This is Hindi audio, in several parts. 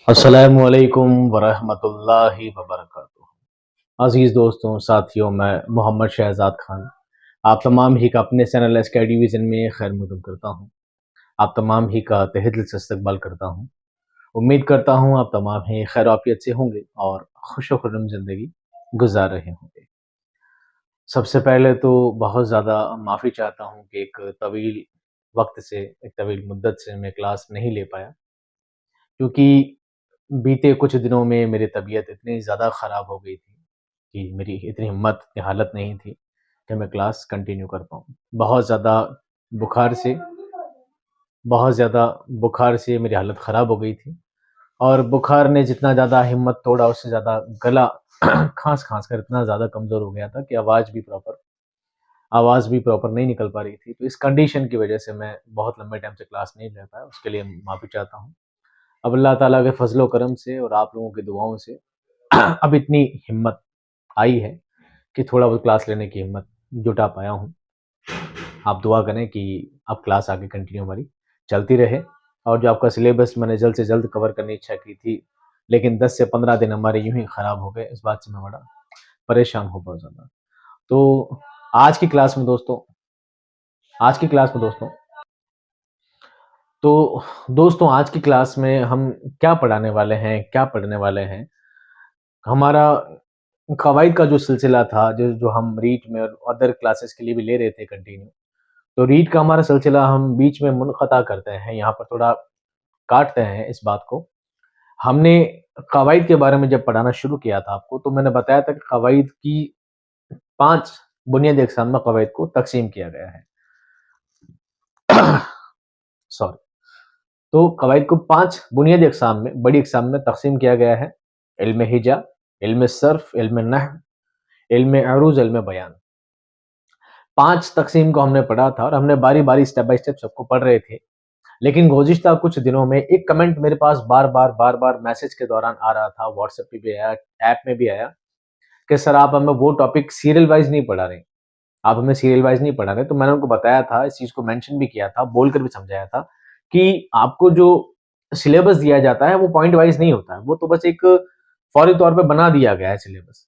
अस्सलामुअलैकुम वरहमतुल्लाहि वबरकातुहू। अजीज़ दोस्तों, साथियों, मैं मोहम्मद शहजाद खान आप तमाम ही का अपने चैनल स्टडी विज़न में खैर मकदम करता हूँ। आप तमाम ही का तहे दिल से इस्तकबाल करता हूँ। उम्मीद करता हूँ आप तमाम ही खैर आफियत से होंगे और खुश खुर्रम ज़िंदगी गुजार रहे होंगे। सबसे पहले तो बहुत ज़्यादा माफ़ी चाहता हूँ कि एक तवील वक्त से, एक तवील मुद्दत से मैं क्लास नहीं ले पाया, क्योंकि बीते कुछ दिनों में मेरी तबीयत इतनी ज़्यादा ख़राब हो गई थी कि मेरी इतनी हिम्मत, इतनी हालत नहीं थी कि मैं क्लास कंटिन्यू कर पाऊँ। बहुत ज़्यादा बुखार से बहुत ज़्यादा बुखार से मेरी हालत ख़राब हो गई थी और बुखार ने जितना ज़्यादा हिम्मत तोड़ा, उससे ज़्यादा गला खाँस-खाँस कर इतना ज़्यादा कमज़ोर हो गया था कि आवाज़ भी प्रॉपर नहीं निकल पा रही थी। तो इस कंडीशन की वज़ह से मैं बहुत लंबे टाइम से क्लास नहीं ले पाया, उसके लिए माफ़ी चाहता हूँ। अब अल्लाह ताला के फ़ज़ल व करम से और आप लोगों की दुआओं से अब इतनी हिम्मत आई है कि थोड़ा बहुत क्लास लेने की हिम्मत जुटा पाया हूँ। आप दुआ करें कि अब क्लास आगे कंटिन्यू हमारी चलती रहे और जो आपका सिलेबस मैंने जल्द से जल्द कवर करने की इच्छा की थी, लेकिन 10 से 15 दिन हमारे यूँ ही ख़राब हो गए, इस बात से मैं बड़ा परेशान हूँ बहुत ज़्यादा। तो आज की क्लास में दोस्तों आज की क्लास में दोस्तों तो दोस्तों आज की क्लास में हम क्या पढ़ाने वाले हैं, क्या पढ़ने वाले हैं? हमारा कवाइद का जो सिलसिला था, जो जो हम रीट में और अदर क्लासेस के लिए भी ले रहे थे कंटिन्यू, तो रीट का हमारा सिलसिला हम बीच में मुनक़ता करते हैं, यहाँ पर थोड़ा काटते हैं इस बात को। हमने कवाइद के बारे में जब पढ़ाना शुरू किया था आपको, तो मैंने बताया था कि कवाइद की 5 बुनियादी अक़साम में कवाइद को तक़सीम किया गया है। सॉरी। तो कवाइद को 5 बुनियादी अक़साम में, बड़ी अक़साम में तक़सीम किया गया है। इल्म हिजा, इल्म सर्फ़, इल्म नहव, इल्म अरूज़, इल्म बयान। 5 तक़सीम को हमने पढ़ा था और हमने बारी-बारी स्टेप बाय स्टेप सबको पढ़ रहे थे। लेकिन गुज़िश्ता कुछ दिनों में एक कमेंट मेरे पास बार-बार मैसेज के दौरान आ रहा था, व्हाट्सएप पे भी आया, ऐप में भी आया कि सर आप हमें वो टॉपिक सीरियल वाइज़ नहीं पढ़ा रहे। आप हमें सीरियल वाइज़ नहीं पढ़ा रहे। तो मैंने उनको बताया था, इस चीज़ को मेंशन भी किया था, बोलकर भी समझाया था कि आपको जो सिलेबस दिया जाता है वो पॉइंट वाइज़ नहीं होता है। वो तो बस एक फ़ौरी तौर पे बना दिया गया है सिलेबस।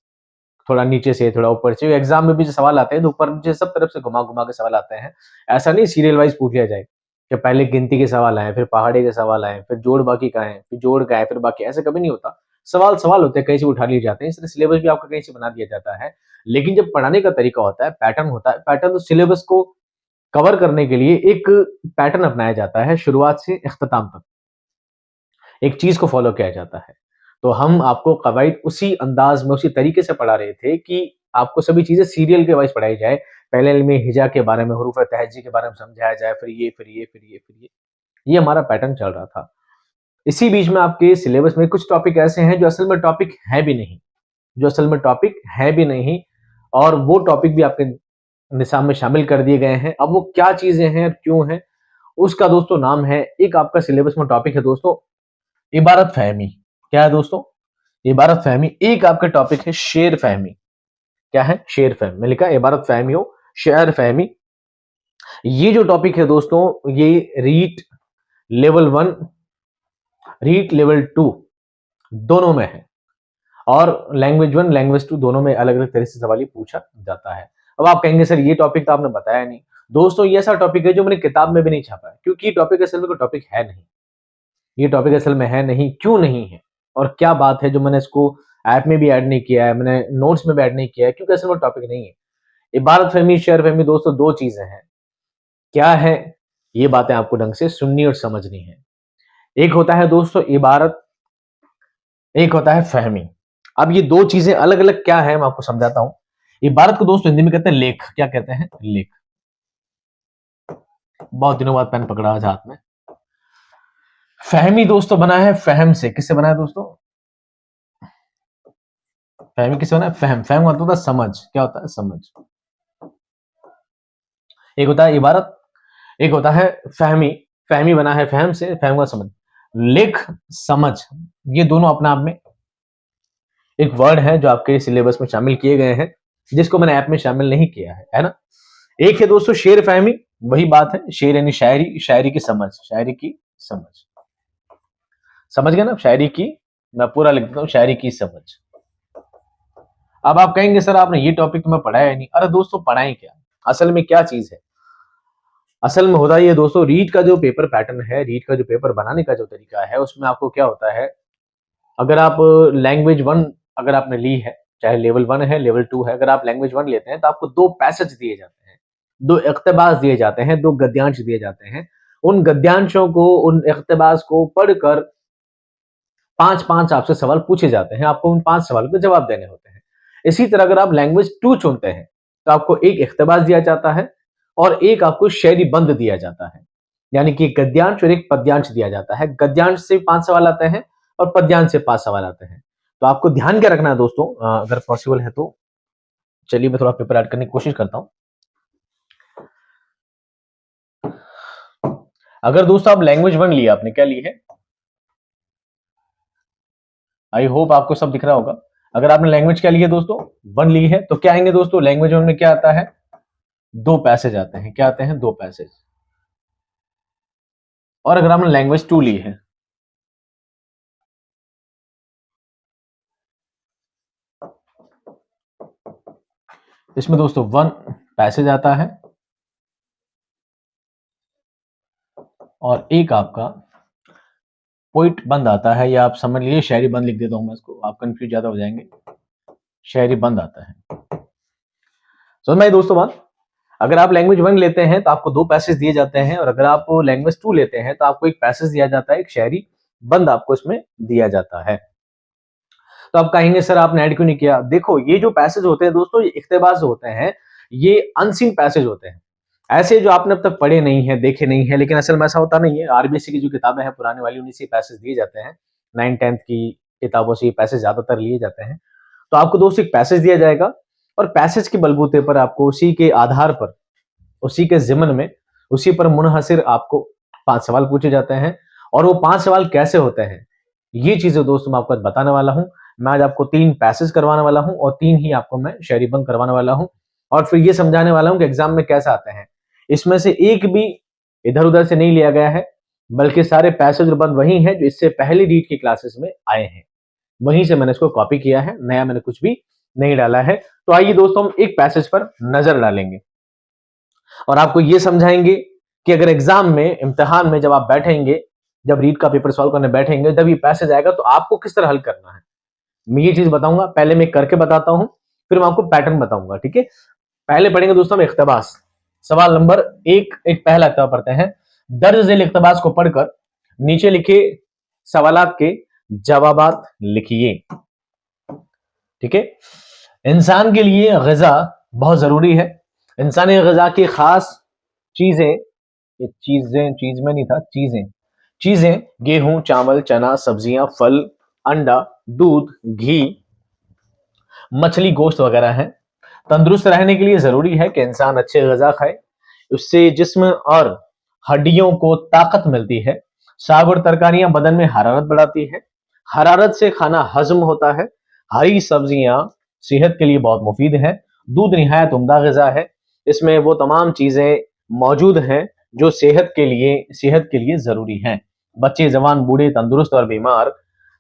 थोड़ा नीचे से, थोड़ा ऊपर से। एग्ज़ाम में भी जो सवाल आते हैं तो ऊपर-नीचे सब तरफ से घुमा-घुमा के सवाल आते हैं। ऐसा नहीं सीरियल वाइज़ पूछ लिया जाए कि पहले गिनती के सवाल आएँ, फिर पहाड़े के सवाल आएँ, फिर जोड़ बाकी का आएँ, फिर जोड़ का आए, फिर बाकी ऐसा कभी नहीं होता। सवाल होते हैं, कहीं से उठा लिए जाते हैं। इसलिए सिलेबस भी आपका कहीं से बना दिया जाता है। लेकिन जब पढ़ाने का तरीका होता है, पैटर्न होता है, पैटर्न तो सिलेबस को कवर करने के लिए एक पैटर्न अपनाया जाता है शुरुआत से इख्तिताम तक। एक चीज़ को फ़ॉलो किया जाता है। तो हम आपको कवाइद उसी अंदाज़ में, उसी तरीके से पढ़ा रहे थे कि आपको सभी चीज़ें सीरियल के वाइज़ पढ़ाई जाए। पहले इल्म हिजा के बारे में, हुरूफ़ तहज्जी के बारे में समझाया जाए, फिर ये, फिर ये, फिर ये, फिर ये। ये हमारा पैटर्न चल रहा था। इसी बीच में आपके सिलेबस में कुछ टॉपिक ऐसे हैं जो असल में टॉपिक हैं भी नहीं, और वो टॉपिक भी आपके निसाब में शामिल कर दिए गए हैं। अब वो क्या चीज़ें हैं, क्यों हैं, उसका दोस्तों नाम है, एक आपका सिलेबस में टॉपिक है दोस्तों, इबारत फ़हमी। क्या है दोस्तों? इबारत फ़हमी। एक आपका टॉपिक है शेर फ़हमी। क्या है? शेर फ़हमी। मैंने लिखा इबारत फ़हमी हो, शेर फ़हमी। ये जो टॉपिक है दोस्तों, ये रीट लेवल 1, रीट लेवल 2 दोनों में है और लैंग्वेज 1, लैंग्वेज 2 दोनों में अलग-अलग तरह से सवाल ये पूछा जाता है। अब आप कहेंगे सर ये टॉपिक तो आपने बताया नहीं। दोस्तों ये ऐसा टॉपिक है जो मैंने किताब में भी नहीं छापा है, क्योंकि ये टॉपिक असल में कोई टॉपिक है नहीं। ये टॉपिक असल में है नहीं, क्यों नहीं है? और क्या बात है जो मैंने इसको ऐप में भी ऐड नहीं किया है, मैंने नोट्स में भी ऐड नहीं किया है, क्योंकि असल में टॉपिक नहीं है। इबारत फ़हमी, शेर फ़हमी दोस्तों 2 चीज़ें हैं। क्या है? ये बातें आपको ढंग से सुननी और समझनी है। एक होता है दोस्तों इबारत, एक होता है फ़हमी। अब ये 2 चीज़ें अलग-अलग क्या है मैं आपको समझाता हूँ। इबारत को दोस्तों हिंदी में कहते हैं लेख। क्या कहते हैं? लेख। बहुत दिनों बाद पेन पकड़ा आज हाथ में। फ़हमी दोस्तों बना है फ़हम से। किससे बना है दोस्तों? फ़हमी किससे बना है? फ़हम। फ़हम मतलब होता है समझ। क्या होता है? समझ। एक होता है इबारत, एक होता है फ़हमी। फ़हमी बना है फ़हम से, फ़हम का समझ। लेख, समझ, ये दोनों अपने आप में एक वर्ड है जो आपके सिलेबस में शामिल किए गए हैं, जिसको मैंने ऐप में शामिल नहीं किया है ना? एक है दोस्तों शेर फ़हमी, वही बात है, शेर यानी शायरी, शायरी की समझ, शायरी की समझ। समझ गए ना, शायरी की, मैं पूरा लिख देता हूँ, शायरी की समझ। अब आप कहेंगे सर आपने ये टॉपिक तो मैं पढ़ाया नहीं। अरे दोस्तों पढ़ाएं क्या, असल में क्या चीज है, असल में होता ये दोस्तों, रीड का जो पेपर पैटर्न है, रीड का जो पेपर बनाने का जो तरीका है, उसमें आपको क्या होता है, अगर आप लैंग्वेज वन अगर आपने ली है, चाहे लेवल वन है लेवल टू है, अगर आप लैंग्वेज वन लेते हैं तो आपको दो पैसेज दिए जाते हैं, दो इक्तबास दिए जाते हैं, दो गद्यांश दिए जाते हैं। उन गद्यांशों को, उन इक्तबास को पढ़कर पांच पांच आपसे सवाल पूछे जाते हैं, आपको उन पांच सवालों के जवाब देने होते हैं। इसी तरह अगर आप लैंग्वेज टू चुनते हैं तो आपको एक इख्तिबास दिया जाता है और एक आपको शेरी बंद दिया जाता है, यानी कि एक गद्यांश और एक पद्यांश दिया जाता है। गद्यांश से पांच सवाल आते हैं और पद्यांश से पांच सवाल आते हैं। तो आपको ध्यान क्या रखना है दोस्तों, अगर पॉसिबल है तो चलिए मैं थोड़ा पेपर ऐड करने की कोशिश करता हूं। अगर दोस्तों आप लैंग्वेज वन लिया, आपने क्या ली है, आई होप आपको सब दिख रहा होगा। अगर आपने लैंग्वेज क्या ली है दोस्तों, वन ली है, तो क्या आएंगे दोस्तों, लैंग्वेज वन में क्या आता है, दो पैसेज आते हैं। क्या आते हैं, दो पैसेज। और अगर आपने लैंग्वेज टू ली है, इसमें दोस्तों वन पैसेज आता है और एक आपका पोइट बंद आता है, या आप समझ लीजिए शायरी बंद लिख देता हूं मैं इसको, आप कंफ्यूज ज्यादा हो जाएंगे, शायरी बंद आता है। समझ में आई दोस्तों बात। अगर आप लैंग्वेज वन लेते हैं तो आपको दो पैसेज दिए जाते हैं, और अगर आप लैंग्वेज टू लेते हैं तो आपको एक पैसेज दिया जाता है, एक शायरी बंद आपको इसमें दिया जाता है। तो आप कहेंगे सर आपने ऐड क्यों नहीं किया, देखो ये जो पैसेज होते हैं दोस्तों, ये इख्तिबास होते हैं, ये अनसीन पैसेज होते हैं, ऐसे जो आपने अब तक पढ़े नहीं है, देखे नहीं है, लेकिन असल में ऐसा होता नहीं है। आरबीएससी की जो किताबें हैं पुराने वाली, उन्हीं से पैसेज दिए जाते हैं, 9th 10th की किताबों से ये पैसेज ज्यादातर लिए जाते हैं। तो आपको दोस्तों एक पैसेज दिया जाएगा और पैसेज के बलबूते पर आपको उसी के आधार पर, उसी के जिमन में, उसी पर मुनहसिर आपको पांच सवाल पूछे जाते हैं। और वो पांच सवाल कैसे होते हैं, ये चीजें दोस्तों मैं आपको आज बताने वाला हूं। मैं आज आपको तीन पैसेज करवाने वाला हूं और तीन ही आपको मैं शायरी बंद करवाने वाला हूं, और फिर ये समझाने वाला हूं कि एग्जाम में कैसे आते हैं। इसमें से एक भी इधर उधर से नहीं लिया गया है, बल्कि सारे पैसेज और बंद वही हैं जो इससे पहले रीड की क्लासेस में आए हैं, वहीं से मैंने इसको कॉपी किया है, नया मैंने कुछ भी नहीं डाला है। तो आइए दोस्तों हम एक पैसेज पर नजर डालेंगे और आपको ये समझाएंगे कि अगर एग्जाम में, इम्तिहान में जब आप बैठेंगे, जब रीड का पेपर सॉल्व करने बैठेंगे, जब ये पैसेज आएगा तो आपको किस तरह हल करना है, मैं ये चीज बताऊंगा। पहले मैं करके बताता हूं, फिर मैं आपको पैटर्न बताऊंगा, ठीक है। पहले पढ़ेंगे दोस्तों हम इख्तिबास। सवाल नंबर एक पहला इख्तिबास पढ़ते हैं। दर्ज झेल इख्तिबास को पढ़कर नीचे लिखे सवालात के जवाबात लिखिए, ठीक है। इंसान के लिए ग़िज़ा बहुत जरूरी है। इंसानी ग़िज़ा की खास चीजें, ये चीजें, चीज में नहीं था, चीजें, चीजें गेहूं, चावल, चना, सब्जियां, फल, अंडा, दूध, घी, मछली, गोश्त वगैरह हैं। तंदुरुस्त रहने के लिए जरूरी है कि इंसान अच्छे ग़िज़ा खाए, उससे जिस्म और हड्डियों को ताकत मिलती है। साग और तरकारियां बदन में हरारत बढ़ाती है, हरारत से खाना हजम होता है। हरी सब्जियां सेहत के लिए बहुत मुफीद है। दूध निहायत उम्दा ग़िज़ा है, इसमें वो तमाम चीजें मौजूद हैं जो सेहत के लिए जरूरी हैं। बच्चे, जवान, बूढ़े, तंदुरुस्त और बीमार,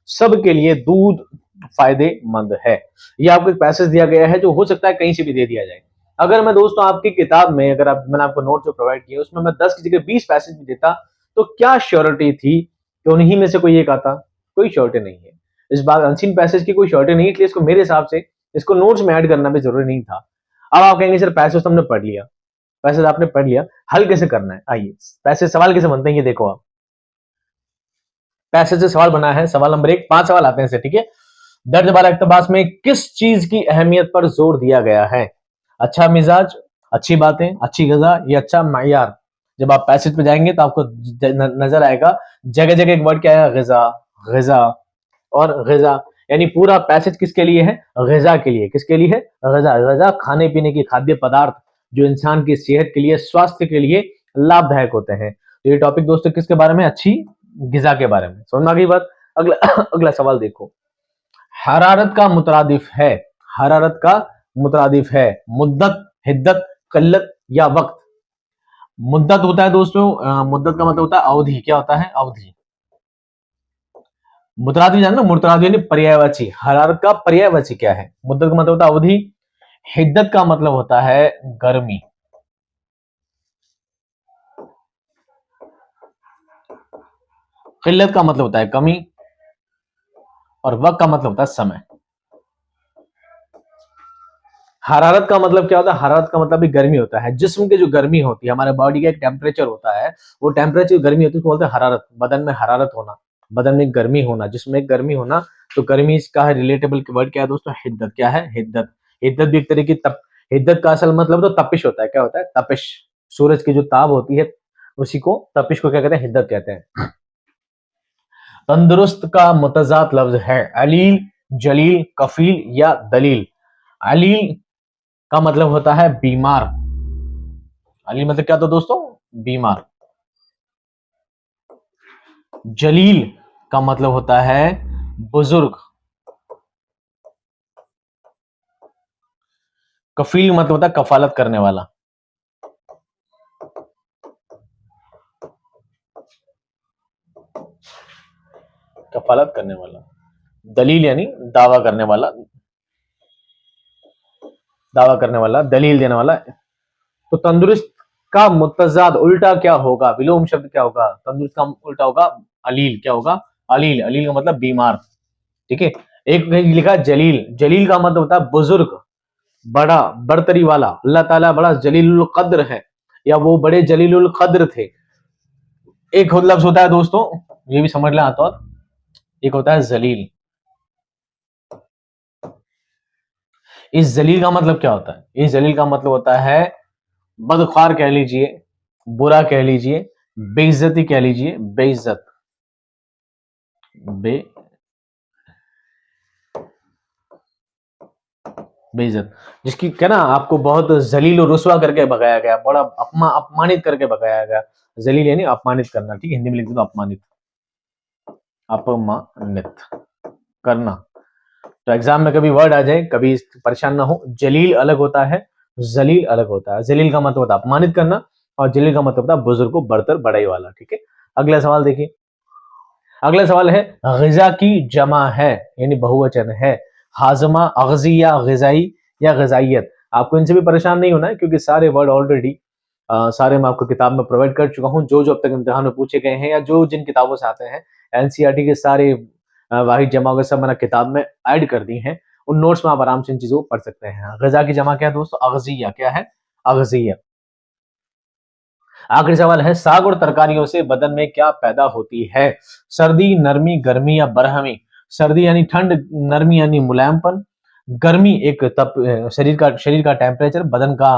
सबके लिए दूध फायदेमंद है। ये आपको एक पैसेज दिया गया है जो हो सकता है कहीं से भी दे दिया जाए। अगर मैं दोस्तों आपकी किताब में, अगर मैंने आपको नोट जो प्रोवाइड किया उसमें मैं 10 की जगह 20 पैसेज भी देता, तो क्या श्योरिटी थी कि उन्हीं में से कोई एक आता, कोई श्योरिटी नहीं है। इस बार अनसीन पैसेज की कोई श्योरिटी नहीं है, इसलिए इसको मेरे हिसाब से इसको नोट्स में ऐड करना भी जरूरी नहीं था। अब आप कहेंगे सर पैसेज तो हमने पढ़ लिया, पैसेज आपने पढ़ लिया, हल कैसे करना है, आइए पैसेज सवाल कैसे बनते हैं ये देखो। आप पैसेज से सवाल बना है, सवाल नंबर एक, पांच सवाल आते हैं इसे, ठीक है। दर्ज वाला इक्तबास में किस चीज की अहमियत पर जोर दिया गया है, अच्छा मिजाज, अच्छी बातें, अच्छी ग़िज़ा, ये अच्छा मायार। जब आप पैसेज पे जाएंगे तो आपको नजर आएगा जगह जगह एक वर्ड क्या है, ग़िज़ा, ग़िज़ा और ग़िज़ा, यानी पूरा पैसेज किसके लिए है, ग़िज़ा के लिए। किसके लिए है, ग़िज़ा। ग़िज़ा खाने पीने की खाद्य पदार्थ जो इंसान की सेहत के लिए, स्वास्थ्य के लिए लाभदायक होते हैं। तो ये टॉपिक दोस्तों किसके बारे में, अच्छी ग़िज़ा के बारे में। समझ में आ गई बात। अगला अगला सवाल देखो। हरारत का मुतरादिफ है, हरारत का मुतरादिफ है मुद्दत, हिद्दत, कल्लत या वक्त। मुद्दत होता है दोस्तों, मुद्दत का मतलब होता है अवधि, क्या होता है, अवधि। मुतरादिफ जानते हो, मुतरादिफ यानी पर्यायवाची। हरारत का पर्यायवाची क्या है? मुद्दत का मतलब होता है अवधि, हिद्दत का मतलब होता है गर्मी, किल्लत का मतलब होता है कमी, और वक्त का मतलब होता है समय। हरारत का मतलब क्या होता है? हरारत का मतलब भी गर्मी होता है। जिस्म की जो गर्मी होती है, हमारे बॉडी का एक टेम्परेचर होता है, वो टेम्परेचर गर्मी होती है, उसको बोलते हैं हरारत। बदन में हरारत होना, बदन में गर्मी होना, जिसमें गर्मी होना। तो गर्मी का रिलेटेबल वर्ड क्या है दोस्तों? हिद्दत। क्या है? हिद्दत। हिद्दत भी एक तरह की तप, हिद्दत का असल मतलब तो तपिश होता है। क्या होता है? तपिश। सूरज की जो ताप होती है, उसी को तपिश को क्या कहते हैं? हिद्दत कहते हैं। तंदुरुस्त का मुतजाद लफ्ज है अलील, जलील, कफील या दलील। अलील का मतलब होता है बीमार। अली मतलब क्या था दोस्तों? बीमार। जलील का मतलब होता है बुजुर्ग। कफील मतलब होता है कफालत करने वाला। कफालत करने वाला। दलील यानी दावा करने वाला, दावा करने वाला, दलील देने वाला। तो तंदुरुस्त का मुतजाद उल्टा क्या होगा? विलोम शब्द क्या होगा? तंदुरुस्त का उल्टा होगा अलील। क्या होगा? अलील। अलील का मतलब बीमार। ठीक है। एक लिखा जलील। जलील का मतलब होता है बुजुर्ग, बड़ा, बरतरी वाला। अल्लाह ताला बड़ा जलीलुल कद्र है, या वो बड़े जलीलुल कद्र थे। एक लफ्ज होता है दोस्तों, ये भी समझ लें आतौर, एक होता है जलील। इस जलील का मतलब क्या होता है? इस जलील का मतलब होता है बदख्वार कह लीजिए, बुरा कह लीजिए, बेइज्जती कह लीजिए, बेइज्जत, बे बेइज्जत। जिसकी क्या ना, आपको बहुत जलील और रुसवा करके भगाया गया, बड़ा अपमानित करके भगाया गया। जलील यानी अपमानित करना। ठीक है, हिंदी में लिख दो अपमानित, अपमानित करना। तो एग्जाम में कभी वर्ड आ जाए, कभी परेशान ना हो। जलील अलग होता है, जलील अलग होता है। जलील का मतलब होता है अपमानित करना, और जलील का मतलब होता है बुजुर्ग को बढ़तर बड़ाई वाला। ठीक है। अगला सवाल देखिए। अगला सवाल है ग़िज़ा की जमा है, यानी बहुवचन है, हाजमा, अग़ज़िया, ग़िज़ाई या ग़िज़ाइयत। आपको इनसे भी परेशान नहीं होना है, क्योंकि सारे वर्ड ऑलरेडी सारे मैं आपको किताब में प्रोवाइड कर चुका हूं। जो जो अब तक इम्तिहान में पूछे गए हैं, या जो जिन किताबों से आते हैं, एनसीईआरटी के सारे वाहिद जमा वगैरह सब मैंने किताब में ऐड कर दी हैं। उन नोट्स में आप आराम से इन चीजों को पढ़ सकते हैं। ग़िज़ा की जमा क्या है दोस्तों? अग़ज़िया। क्या है? अग़ज़िया। आखिरी सवाल है साग और तरकारियों से बदन में क्या पैदा होती है? सर्दी, नरमी, गर्मी या बरहमी। सर्दी यानी ठंड, नरमी यानी मुलायमपन, गर्मी एक तप, शरीर का टेम्परेचर, बदन का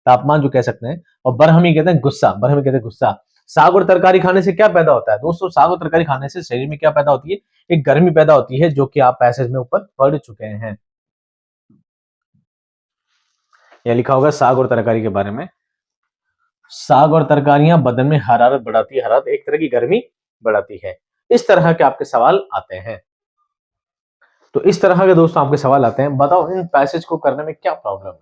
तापमान जो कह सकते हैं, और बरहमी कहते हैं गुस्सा। बरहमी कहते हैं गुस्सा। साग और तरकारी खाने से क्या पैदा होता है दोस्तों? साग और तरकारी खाने से शरीर में क्या पैदा होती है? एक गर्मी पैदा होती है, जो कि आप पैसेज में ऊपर पढ़ चुके हैं। यह लिखा होगा साग और तरकारी के बारे में। साग और तरकारियां बदन में हरारत बढ़ाती है। हरारत एक तरह की गर्मी बढ़ाती है। इस तरह के आपके सवाल आते हैं। तो इस तरह के दोस्तों आपके सवाल आते हैं। बताओ इन पैसेज को करने में क्या प्रॉब्लम है?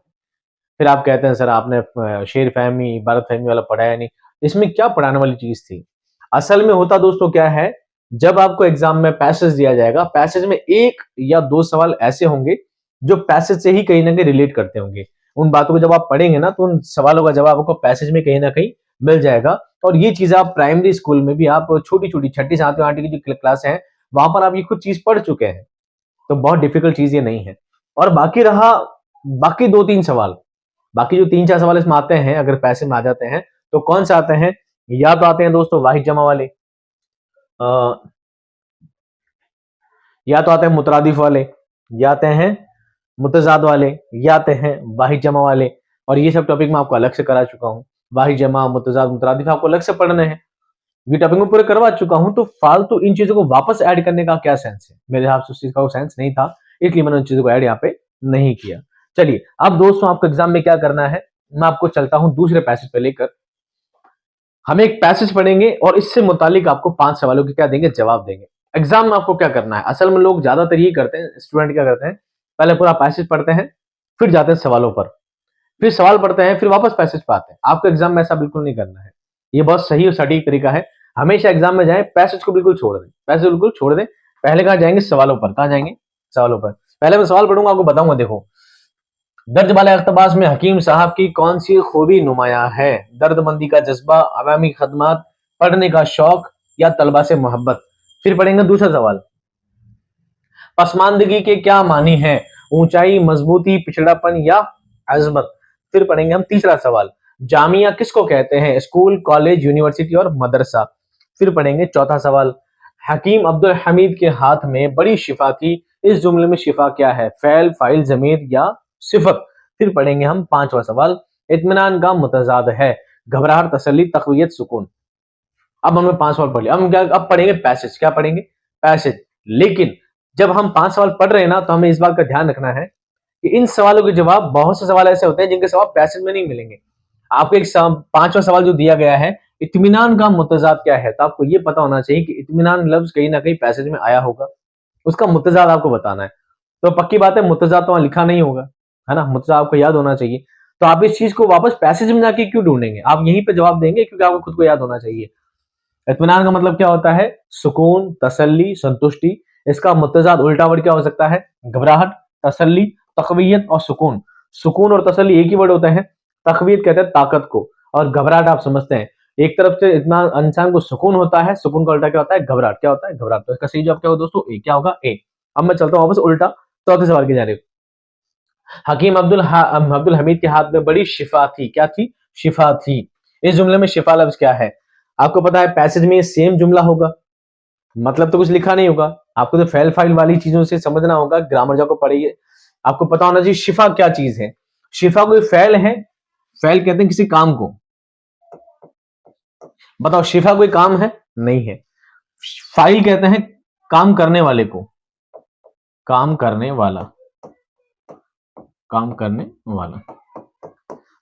फिर आप कहते हैं सर आपने शेर फहमी, इबारत फहमी वाला पढ़ाया नहीं। इसमें क्या पढ़ाने वाली चीज थी? असल में होता दोस्तों क्या है, जब आपको एग्जाम में पैसेज दिया जाएगा, पैसेज में एक या दो सवाल ऐसे होंगे जो पैसेज से ही कहीं ना कहीं रिलेट करते होंगे। उन बातों को जब आप पढ़ेंगे ना, तो उन सवालों का जवाब आपको पैसेज में कहीं ना कहीं मिल जाएगा। और ये चीज आप प्राइमरी स्कूल में भी, आप छोटी छोटी छठी सातवीं आठवीं की जो क्लास है, वहां पर आप ये कुछ चीज पढ़ चुके हैं। तो बहुत डिफिकल्ट चीज ये नहीं है। और बाकी रहा, बाकी दो तीन सवाल, बाकी जो तीन चार सवाल इसमें आते हैं, अगर पैसे में आ जाते हैं, तो कौन से आते हैं? या तो आते हैं दोस्तों वाहिद जमा वाले, या तो आते हैं मुतरादिफ वाले, या आते हैं मुतजाद वाले, या आते हैं वाहिद जमा वाले। और ये सब टॉपिक मैं आपको अलग से करा चुका हूँ। वाहिद जमा, मुतजाद, मुतरादिफ आपको अलग से पढ़ने हैं। ये टॉपिक में पूरे करवा चुका हूं। तो फालतू इन चीजों को वापस ऐड करने का क्या सेंस है? मेरे हिसाब से उस चीज का सेंस नहीं था, इसलिए मैंने उन चीजों को ऐड यहाँ पे नहीं किया। चलिए अब दोस्तों आपको एग्जाम में क्या करना है, मैं आपको चलता हूं दूसरे पैसेज पे लेकर। हम एक पैसेज पढ़ेंगे और इससे मुतालिक आपको 5 सवालों के क्या देंगे? जवाब देंगे। एग्जाम में आपको क्या करना है? असल में लोग ज्यादातर ये करते हैं, स्टूडेंट क्या करते हैं, पहले पूरा पैसेज पढ़ते हैं, फिर जाते हैं सवालों पर, फिर सवाल पढ़ते हैं, फिर वापस पैसेज पे आते हैं। आपको एग्जाम में ऐसा बिल्कुल नहीं करना है। ये बहुत सही और सटीक तरीका है। हमेशा एग्जाम में जाए, पैसेज को बिल्कुल छोड़ दें, पैसेज बिल्कुल छोड़ दें। पहले कहाँ जाएंगे, सवालों पर। कहाँ जाएंगे, सवालों पर। पहले मैं सवाल पढ़ूंगा, आपको बताऊंगा। देखो, दर्ज वाले इक़्तिबास में हकीम साहब की कौन सी खूबी नुमाया है? दर्दमंदी का जज्बा, अवामी खदमात, पढ़ने का शौक, या तलबा से मोहब्बत। फिर पढ़ेंगे दूसरा सवाल, पसमानदगी के क्या मानी है? ऊंचाई, मजबूती, पिछड़ापन, या अजमत। फिर पढ़ेंगे हम तीसरा सवाल, जामिया किसको कहते हैं? स्कूल, कॉलेज, यूनिवर्सिटी और मदरसा। फिर पढ़ेंगे चौथा सवाल, हकीम अब्दुल हमीद के हाथ में बड़ी शिफा थी, इस जुमले में शिफा क्या है? फैल, फाइल, जमीर, या सिफत। फिर पढ़ेंगे हम पांचवा सवाल, इत्मीनान का मुतजाद है? घबराहट, तसल्ली, तकवीयत, सुकून। अब हमने 5 सवाल पढ़ लिया। अब पढ़ेंगे पैसेज। क्या पढ़ेंगे? पैसेज। लेकिन जब हम 5 सवाल पढ़ रहे हैं ना, तो हमें इस बात का ध्यान रखना है कि इन सवालों के जवाब, बहुत से सवाल ऐसे होते हैं जिनके जवाब पैसेज में नहीं मिलेंगे। आपको एक 5वां सवाल जो दिया गया है, इत्मीनान का मुतजाद क्या है, तो आपको ये पता होना चाहिए कि इत्मीनान लफ्ज कहीं ना कहीं पैसेज में आया होगा, उसका मुतजाद आपको बताना है। तो पक्की बात है, मुतजाद तो वहां लिखा नहीं होगा, है ना, मुतजाद आपको याद होना चाहिए। तो आप इस चीज को वापस पैसेज में जाके क्यों ढूंढेंगे, आप यहीं पे जवाब देंगे, क्योंकि आपको खुद को याद होना चाहिए। इत्मीनान का मतलब क्या होता है? सुकून, तसल्ली, संतुष्टि। इसका मुतजाद उल्टा वर्ड क्या हो सकता है? घबराहट, तसल्ली, तकवीयत और सुकून। सुकून और तसल्ली एक ही वर्ड होते हैं। तकवीयत कहते हैं ताकत को, और घबराहट आप समझते हैं, एक तरफ से इतना इंसान को सुकून होता है, सुकून का उल्टा क्या होता है? घबराहट। क्या होता है? घबराहट। तो इसका सही जवाब क्या होगा दोस्तों? ए। क्या होगा? ए। अब मैं चलता हूं वापस उल्टा, चौथे सवाल की जानिब। हकीम अब्दुल हमीद के हाथ में बड़ी शिफा थी। क्या थी? शिफा थी। इस जुमले में शिफा लफ्ज क्या है? आपको पता है पैसेज में सेम जुमला होगा, मतलब तो कुछ लिखा नहीं होगा। आपको तो फेल फाइल वाली चीजों से समझना होगा, ग्रामर जाको पढ़िए, आपको पता होना चाहिए शिफा क्या चीज है। शिफा कोई फेल है? फेल कहते हैं किसी काम को। बताओ, शिफा कोई काम है? नहीं है। फाइल कहते हैं काम करने वाले को, काम करने वाला, काम करने वाला।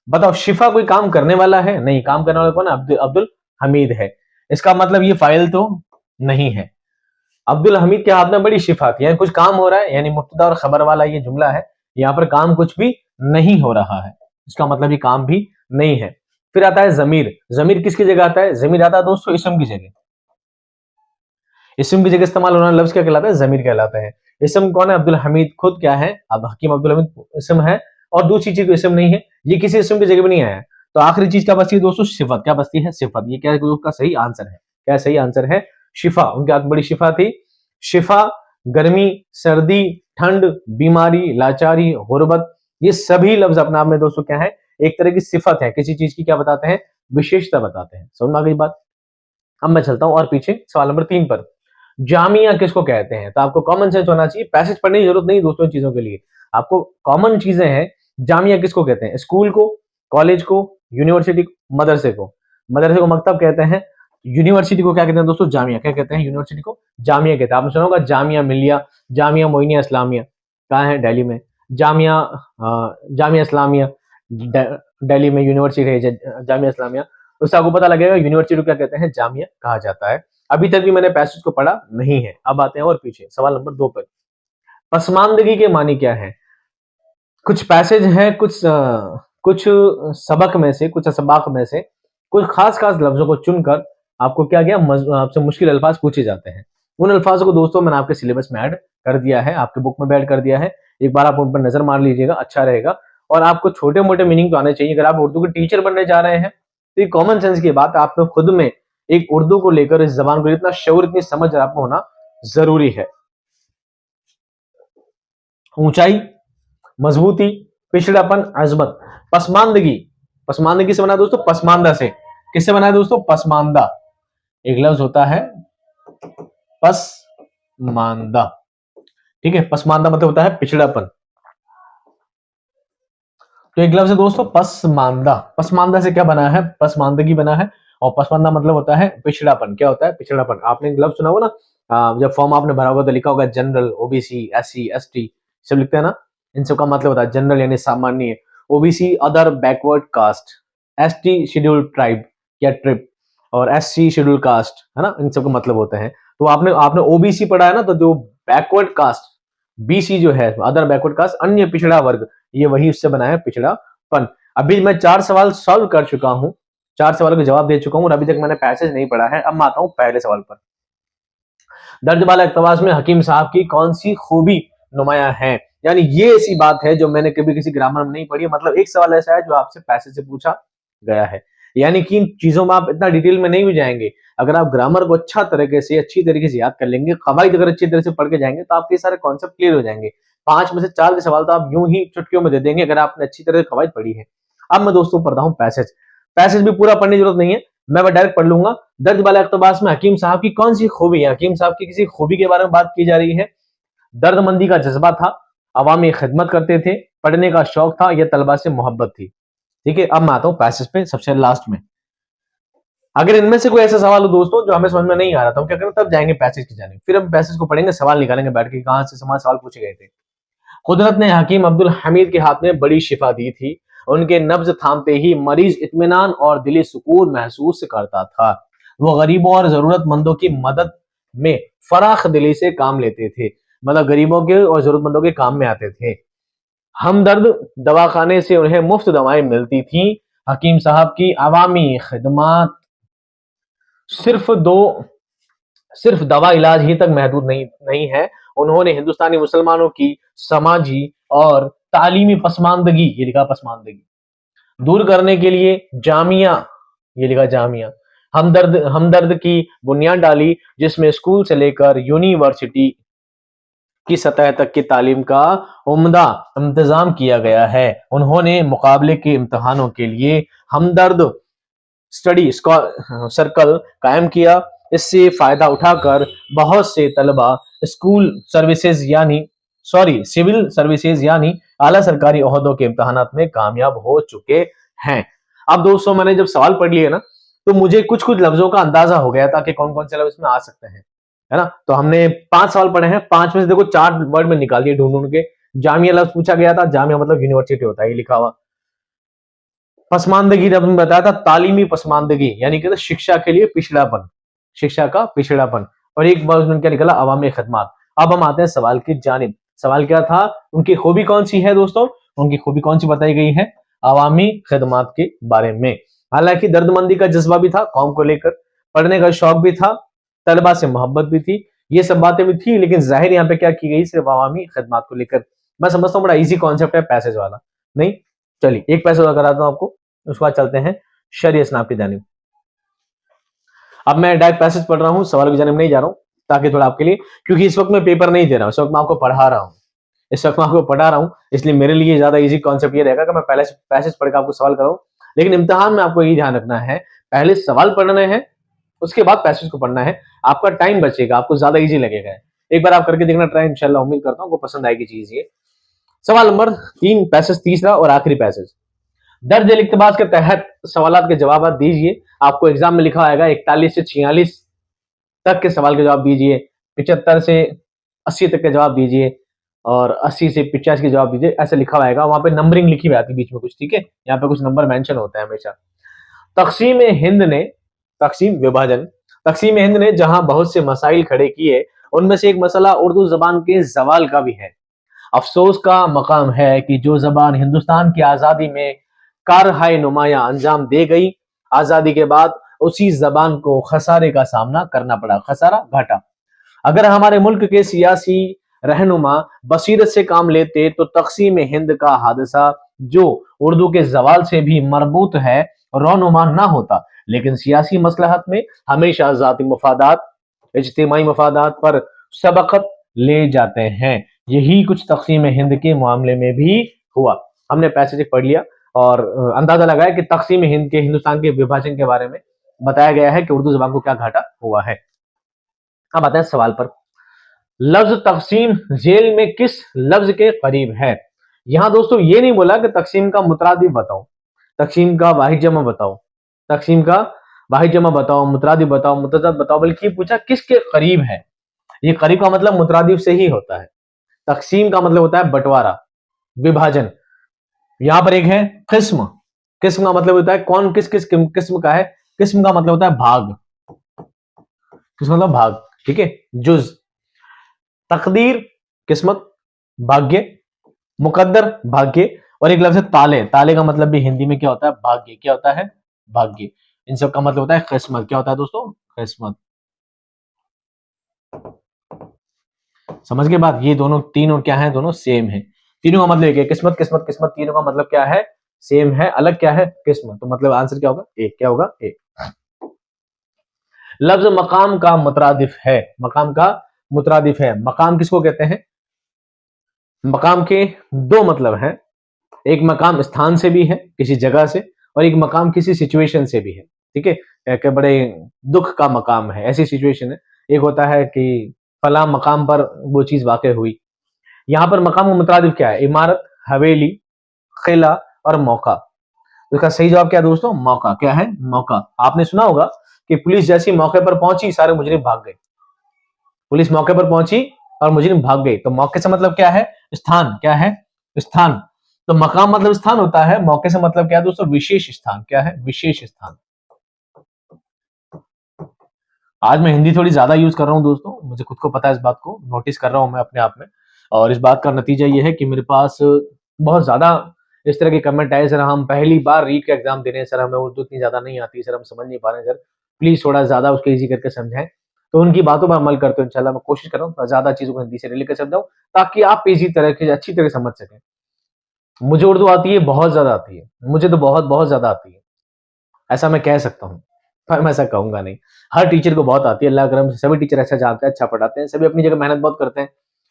बताओ, शिफा कोई काम करने वाला है? नहीं। काम करने वाला कौन है? अब्दुल हमीद है। इसका मतलब ये फाइल तो नहीं है। अब्दुल हमीद के हाथ में बड़ी शिफा थी, यानी कुछ काम हो रहा है, यानी मुब्तदा और खबर वाला ये जुमला है। यहाँ पर काम कुछ भी नहीं हो रहा है, इसका मतलब ये काम भी नहीं है। फिर आता है जमीर। जमीर किसकी जगह आता है? जमीर आता है दोस्तों इसम की जगह। इसम की जगह इस्तेमाल होना लफ्ज क्या कहलाता है? जमीर कहलाता है। इसम कौन है? अब्दुल हमीद खुद क्या है? अब हकीम अब्दुल हमीद इसम है, और दूसरी चीज को इसम नहीं है, ये किसी इसम की जगह भी नहीं आया है। तो आखिरी चीज क्या बचती है दोस्तों? सिफत। क्या बचती है? सिफत। ये क्या है? उसका सही आंसर है। क्या सही आंसर है? शिफा। उनके हाथ में बड़ी शिफा थी। शिफा गर्मी, सर्दी, ठंड, बीमारी, लाचारी, गुर्बत, ये सभी लफ्ज अपने आप में दोस्तों क्या है? एक तरह की सिफत है, किसी चीज की क्या बताते हैं? विशेषता बताते हैं। समझ में आ गई बात? अब मैं चलता हूं और पीछे सवाल नंबर 3 पर, जामिया किसको कहते हैं? तो आपको कॉमन सेंस होना चाहिए, पैसेज पढ़ने की जरूरत नहीं दोस्तों चीजों के लिए। आपको कॉमन चीजें हैं। जामिया किसको कहते हैं? स्कूल को, कॉलेज को, यूनिवर्सिटी को, मदरसे को। मदरसे को मकतब कहते हैं। यूनिवर्सिटी को क्या कहते हैं दोस्तों? जामिया। क्या कहते हैं? यूनिवर्सिटी को जामिया कहते हैं। आपने सुना होगा जामिया मिलिया, जामिया मोइनिया इस्लामिया, कहाँ है? दिल्ली में। जामिया जामिया इस्लामिया दिल्ली में यूनिवर्सिटी है, जामिया इस्लामिया। उससे आपको पता लगेगा यूनिवर्सिटी को क्या कहते हैं? जामिया कहा जाता है। अभी तक भी मैंने पैसेज को पढ़ा नहीं है। अब आते हैं और पीछे सवाल नंबर 2 पर, पसमानदगी के मानी क्या है? कुछ पैसेज है, कुछ सबक में से, कुछ असबाक में से कुछ खास खास लफ्जों को चुनकर आपको क्या किया? आपसे मुश्किल अल्फाज पूछे जाते हैं। उन अल्फाजों को दोस्तों मैंने आपके सिलेबस में ऐड कर दिया है, आपके बुक में भी ऐड कर दिया है। एक बार आप उन पर नजर मार लीजिएगा, अच्छा रहेगा। और आपको छोटे मोटे मीनिंग तो आने चाहिए। अगर आप उर्दू के टीचर बनने जा रहे हैं, तो ये कॉमन सेंस की बात, आपको खुद में एक उर्दू को लेकर, इस जबान को इतना शऊर, इतनी समझ आपको होना जरूरी है। ऊंचाई, मजबूती, पिछड़ापन, अजमत। पसमानदगी, पसमानदगी से बना दोस्तों पसमानदा से। किससे बना है दोस्तों? पसमानदा। एक लफ्ज होता है पसमानदा, ठीक है। पसमानदा मतलब होता है पिछड़ापन। तो एक लफ्ज है दोस्तों पसमानदा। पसमानदा से क्या बना है? पसमानदगी बना है। और पसमानदा मतलब होता है पिछड़ापन। क्या होता है? पिछड़ापन। आपने एक लफ्ज सुना होगा ना, जब फॉर्म आपने भरा होगा तो लिखा होगा जनरल, ओबीसी, एससी, एसटी, सब लिखते हैं ना। इन सब का मतलब होता है जनरल यानी सामान्य, OBC other backward caste, ST scheduled tribe या ट्रिप, और एससी शेड्यूल्ड कास्ट, है ना। इन सब का मतलब होते हैं। तो आपने आपने ओबीसी पढ़ा है ना, तो जो बैकवर्ड कास्ट, बीसी जो है अदर बैकवर्ड कास्ट, अन्य पिछड़ा वर्ग, ये वही उससे बना है पिछड़ापन। अभी मैं 4 सवाल सॉल्व कर चुका हूं, 4 सवालों के जवाब दे चुका हूं, और अभी तक मैंने पैसेज नहीं पढ़ा है। अब मैं आता हूं पहले सवाल पर। दर्ज वाला इक़्तिबास में हकीम साहब की कौन सी खूबी नुमाया है। यानी ये ऐसी बात है जो मैंने कभी किसी ग्रामर में नहीं पढ़ी है। मतलब एक सवाल ऐसा है जो आपसे पैसे से पूछा गया है। यानी कि इन चीजों में आप इतना डिटेल में नहीं भी जाएंगे। अगर आप ग्रामर को अच्छी तरीके से याद कर लेंगे, कवायद अगर अच्छी तरह से पढ़ के जाएंगे तो आपके सारे कॉन्सेप्ट क्लियर हो जाएंगे। 5 में से 4 के सवाल तो आप यूं ही चुटकियों में दे देंगे अगर आपने अच्छी तरह से कवायद पढ़ी है। अब मैं दोस्तों पढ़ता हूँ पैसेज। पैसेज भी पूरा पढ़ने की जरूरत नहीं है, मैं डायरेक्ट पढ़ लूंगा। दर्ज वाला इक़्तिबास में हकीम साहब की कौन सी खूबी है। हकीम साहब की किसी खूबी के बारे में बात की जा रही है। दर्दमंदी का जज्बा था, अवामी खिदमत करते थे, पढ़ने का शौक था, यह तलबा से मोहब्बत थी। ठीक है, अब मैं आता हूँ पैसेज पे सबसे लास्ट में। अगर इनमें से कोई ऐसा सवाल हो दोस्तों जो हमें समझ में नहीं आ रहा था, हम क्या करें, तब जाएंगे पैसेज की जानिब, फिर हम पैसेज को पढ़ेंगे, सवाल निकालेंगे बैठ के कहां से सवाल पूछे गए थे। कुदरत ने हकीम अब्दुल हमीद के हाथ में बड़ी शिफा दी थी। उनके नब्ज थामते ही मरीज इत्मीनान और दिली सुकून महसूस करता था। वो गरीबों और जरूरतमंदों की मदद में फराख दिली से काम लेते थे। मतलब गरीबों के और जरूरतमंदों के काम में आते थे। हमदर्द दवाखाने से उन्हें मुफ्त दवाएं मिलती थी। हकीम साहब की अवामी खिदमत सिर्फ दो सिर्फ दवा इलाज ही तक महदूद नहीं है। उन्होंने हिंदुस्तानी मुसलमानों की समाजी और तालीमी पसमानदगी, ये लिखा पसमानदगी, दूर करने के लिए जामिया, ये लिखा जामिया, हमदर्द हमदर्द की बुनियाद डाली, जिसमें स्कूल से लेकर यूनिवर्सिटी की सतह तक की तालीम का उम्दा इंतजाम किया गया है। उन्होंने मुकाबले के इम्तहानों के लिए हमदर्द स्टडी सर्कल कायम किया। इससे फायदा उठाकर बहुत से तलबा स्कूल सर्विसेज यानी सिविल सर्विसेज यानी आला सरकारी ओहदों के इम्तहानात में कामयाब हो चुके हैं। अब दोस्तों मैंने जब सवाल पढ़ लिए ना, तो मुझे कुछ कुछ लफ्जों का अंदाजा हो गया था कि कौन कौन से लफ्ज इसमें आ सकते हैं, है ना। तो हमने 5 सवाल पढ़े हैं, 5 में से देखो 4 वर्ड में निकाल दिए ढूंढ ढूंढ के। जामिया लफ्ज पूछा गया था, जामिया मतलब यूनिवर्सिटी होता है, ये लिखा हुआ। पसमानदगी जब हमने बताया था, तालीमी पसमानदगी यानी कि शिक्षा के लिए पिछड़ापन, शिक्षा का पिछड़ापन। और एक बार उसमें क्या निकला, अवामी खदमात। अब हम आते हैं सवाल की जानिब। सवाल क्या था, उनकी खूबी कौन सी है दोस्तों, उनकी खूबी कौन सी बताई गई है, अवामी खदमात के बारे में। हालांकि दर्दमंदी का जज्बा भी था कौम को लेकर, पढ़ने का शौक भी था, तलबा से मोहब्बत भी थी, ये सब बातें भी थी, लेकिन जाहिर यहाँ पे क्या की गई, सिर्फ अवामी खदमात को लेकर। मैं समझता हूँ बड़ा इजी कॉन्सेप्ट है पैसेज वाला, नहीं। चलिए एक पैसेज और कराता हूं आपको, उसके बाद चलते हैं शरियत स्नाब की जानिब। अब मैं डायरेक्ट पैसेज पढ़ रहा हूं, सवाल की जानिब नहीं जा रहा हूं, ताकि थोड़ा आपके लिए, क्योंकि इस वक्त मैं पेपर नहीं दे रहा हूं, इस वक्त मैं आपको पढ़ा रहा हूं, इस वक्त मैं आपको पढ़ा रहा हूं, इसलिए मेरे लिए ज्यादा इजी कॉन्सेप्ट ये रहेगा कि मैं पहले पैसेज पढ़ के आपको सवाल कराऊं। लेकिन इम्तिहान में आपको ये ध्यान रखना है, पहले सवाल पढ़ने हैं, उसके बाद पैसेज को पढ़ना है। आपका टाइम बचेगा, आपको ज्यादा इजी लगेगा। एक बार आप करके देखना ट्राई, इंशाल्लाह उम्मीद करता हूं आपको पसंद आएगी चीज ये। सवाल नंबर 3, पैसेज तीसरा और आखिरी पैसेज। दर्ज इक़्तिबास के तहत सवालात के जवाब दीजिए। आपको एग्जाम में लिखा आएगा 41 से 46 तक के सवाल के जवाब दीजिए, 75 से 80 तक के जवाब दीजिए, और 80 से 85 के जवाब दीजिए, ऐसे लिखा आएगा। वहां पे नंबरिंग लिखी हुई आती है बीच में कुछ, ठीक है, यहाँ पे कुछ नंबर मेंशन होता है हमेशा। तकसीम हिंद ने तकसीम विभाजन तकसीम हिंद ने जहां बहुत से मसाइल खड़े किए, उनमें से एक मसला उर्दू जबान के जवाल का भी है। अफसोस का मकाम है कि जो जबान हिंदुस्तान की आज़ादी में कारहाय नुमाया अंजाम दे गई, आज़ादी के बाद उसी जबान को खसारे का सामना करना पड़ा, खसारा घाटा। अगर हमारे मुल्क के सियासी रहनुमा बसीरत से काम लेते तो तकसीम हिंद का हादसा, जो उर्दू के जवाल से भी मरबूत है, रोनुमा ना होता। लेकिन सियासी मसलहत में हमेशा जाती मफादात इज्तिमाई मफादात पर सबकत ले जाते हैं। यही कुछ तकसीम हिंद के मामले में भी हुआ। हमने पैसेज पढ़ लिया और अंदाजा लगाया कि तकसीम हिंद के, हिंदुस्तान के विभाजन के बारे में बताया गया है कि उर्दू जबान को क्या घाटा हुआ है। अब आते हैं सवाल पर। लफ्ज तकसीम जेल में किस लफ्ज के करीब है। यहां दोस्तों ये नहीं बोला कि तकसीम का मुतरादिफ बताओ, तकसीम का वाहिद जमा बताओ, तकसीम का वाहिद जमा बताओ, मुतरादिफ बताओ, मुतज़द बताओ, बल्कि पूछा किसके करीब है। ये करीब का मतलब मुतरादिफ से ही होता है। तकसीम का मतलब होता है बंटवारा, विभाजन। यहां पर एक है किस्म, किस्म का मतलब होता है कौन किस किस किस्म का है। किस्म का मतलब होता है भाग, किस्म मतलब भाग, ठीक है। जुज, तकदीर किस्मत, भाग्य, मुकद्दर भाग्य, और एक लफ्ज है ताले। ताले का मतलब भी हिंदी में क्या होता है, भाग्य। क्या होता है, भाग्य। इन सब का मतलब होता है किस्मत। क्या होता है दोस्तों, किस्मत। समझ के बाद ये दोनों तीनों क्या है, दोनों सेम है। तीनों का मतलब एक है, किस्मत किस्मत किस्मत, तीनों का मतलब क्या है, सेम है, अलग क्या है, किस्मत। तो मतलब आंसर क्या होगा, एक। क्या होगा, एक। लफ्ज मकाम का मुतरादिफ है, मकाम का मुतरादिफ है। मकाम किसको कहते हैं, मकाम के दो मतलब हैं। एक मकाम स्थान से भी है, किसी जगह से, और एक मकाम किसी सिचुएशन से भी है। ठीक है, एक बड़े दुख का मकाम है, ऐसी सिचुएशन है। एक होता है कि फला मकाम पर वो चीज वाक़ हुई। यहाँ पर मकाम का मुतरादिफ क्या है, इमारत, हवेली, किला और मौका। तो इसका सही जवाब क्या है दोस्तों, मौका। क्या है, मौका। आपने सुना होगा कि पुलिस जैसी मौके पर पहुंची, सारे मुजरिम भाग गए। पुलिस मौके पर पहुंची और मुजरिम भाग गए। तो मौके से मतलब क्या है, स्थान। क्या है, स्थान। तो मकाम मतलब स्थान होता है, मौके से मतलब क्या है दोस्तों, विशेष स्थान। क्या है, विशेष स्थान। आज मैं हिंदी थोड़ी ज्यादा यूज कर रहा हूं दोस्तों, मुझे खुद को पता है, इस बात को नोटिस कर रहा हूं मैं अपने आप में। और इस बात का नतीजा ये है कि मेरे पास बहुत ज्यादा इस तरह के कमेंट आए, सर हम पहली बार रीट का एग्जाम दे रहे हैं, सर हमें उर्दू इतनी ज्यादा नहीं आती, सर हम समझ नहीं पा रहे हैं, सर प्लीज थोड़ा ज्यादा उसको इजी करके समझाएं। तो उनकी बातों पर अमल करते हुए इंशाल्लाह मैं कोशिश कर रहा हूँ ज्यादा चीजों को हिंदी से रिलेट कर समझाऊं, ताकि आप इजी तरह की अच्छी तरह समझ सकें। मुझे उर्दू आती है, बहुत ज्यादा आती है, मुझे तो बहुत बहुत ज्यादा आती है, ऐसा मैं कह सकता हूँ, पर मैं ऐसा कहूंगा नहीं। हर टीचर को बहुत आती है, अल्लाह करम से सभी टीचर अच्छा जानते हैं, अच्छा पढ़ाते हैं, सभी अपनी जगह मेहनत बहुत करते हैं।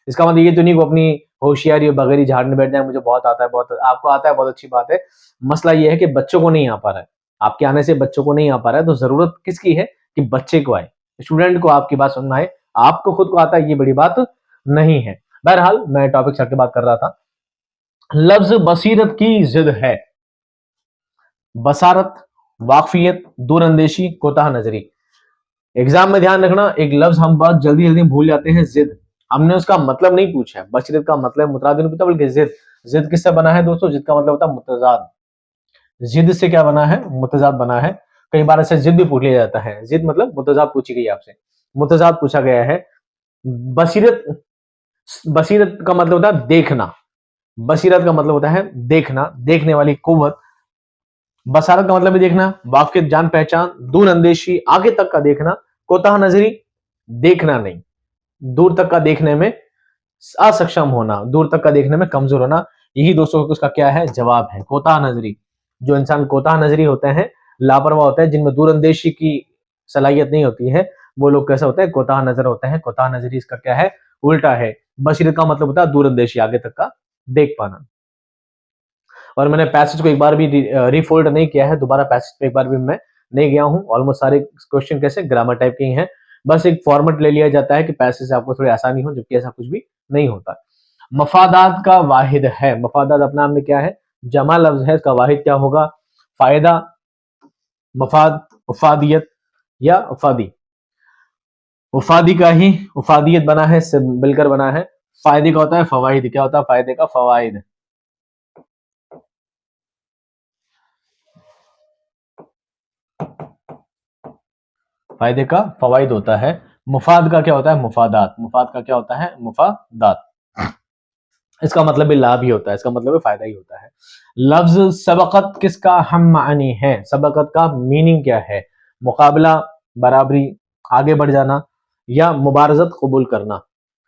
इसका मतलब ये तो नहीं कि वो अपनी होशियारी और बगैरी झाड़ने बैठ जाए, मुझे बहुत आता है, बहुत आपको आता है, बहुत अच्छी बात है। मसला ये है कि बच्चों को नहीं आ पा रहा है, आपके आने से बच्चों को नहीं आ पा रहा है। तो जरूरत किसकी है कि बच्चे को आए, स्टूडेंट को आपकी बात सुनना है। आपको खुद को आता है ये बड़ी बात नहीं है। बहरहाल मैं टॉपिक छट के बात कर रहा था। लफ्ज बसीरत की जिद है, बसारत, वाकफियत, दूरअंदेशी, कोताह नजरी। एग्जाम में ध्यान रखना, एक लफ्ज हम बहुत जल्दी जल्दी भूल जाते हैं, जिद। हमने उसका मतलब नहीं पूछा है, बशरत का मतलब मुतरादिफ नहीं पता, बल्कि जिद। जिद किससे बना है दोस्तों, जिद का मतलब होता है मुतजाद। जिद से क्या बना है, मुतजाद बना है। कई बार ऐसे जिद भी पूछ लिया जाता है, जिद मतलब मुतजाद पूछी गई आपसे, मुतजाद पूछा गया है। बसीरत, बसीरत का मतलब होता है देखना, बसीरत का मतलब होता है देखना, देखने वाली कुव्वत। बसारत का मतलब भी देखना, वाकिफ जान पहचान, दूर अंदेशी आगे तक का देखना, कोताह नजरी देखना नहीं, दूर तक का देखने में असक्षम होना, दूर तक का देखने में कमजोर होना। यही दोस्तों उसका क्या है, जवाब है, कोताह नजरी। जो इंसान कोताह नजरी होते हैं, लापरवाह होते हैं, जिनमें दूरअंदेशी की सलाहियत नहीं होती है, वो लोग कैसे होते हैं, कोताह नजर होते हैं। कोताह नजरी इसका क्या है, उल्टा है। बशीरत का मतलब होता है दूरअंदेशी, आगे तक का देख पाना। और मैंने पैसेज को एक बार भी रिफोल्ड नहीं किया है, दोबारा पैसेज पे एक बार भी मैं नहीं गया हूँ। ऑलमोस्ट सारे क्वेश्चन कैसे ग्रामर टाइप के ही हैं, बस एक फॉर्मेट ले लिया जाता है कि पैसेज से आपको थोड़ी आसानी हो, जबकि ऐसा कुछ भी नहीं होता। मफादात का वाहिद है, मफादात अपने आप में क्या है, जमा लफ्ज है, इसका वाहिद क्या होगा, फायदा, मफाद, उफादियत या उफादी। उफादी का ही उफादियत बना है, से मिलकर बना है। फायदे का होता है फवाइद, क्या होता है फायदे का, फवाइद। फायदे का फवाइद होता है। मुफाद का क्या होता है, मुफादात। मुफाद का क्या होता है, मुफादात। इसका मतलब भी लाभ ही होता है, इसका मतलब भी फायदा ही होता है। लफ्ज सबकत किसका हम मानी है, सबकत का मीनिंग क्या है, मुकाबला, बराबरी, आगे बढ़ जाना या मुबारजत कबूल करना।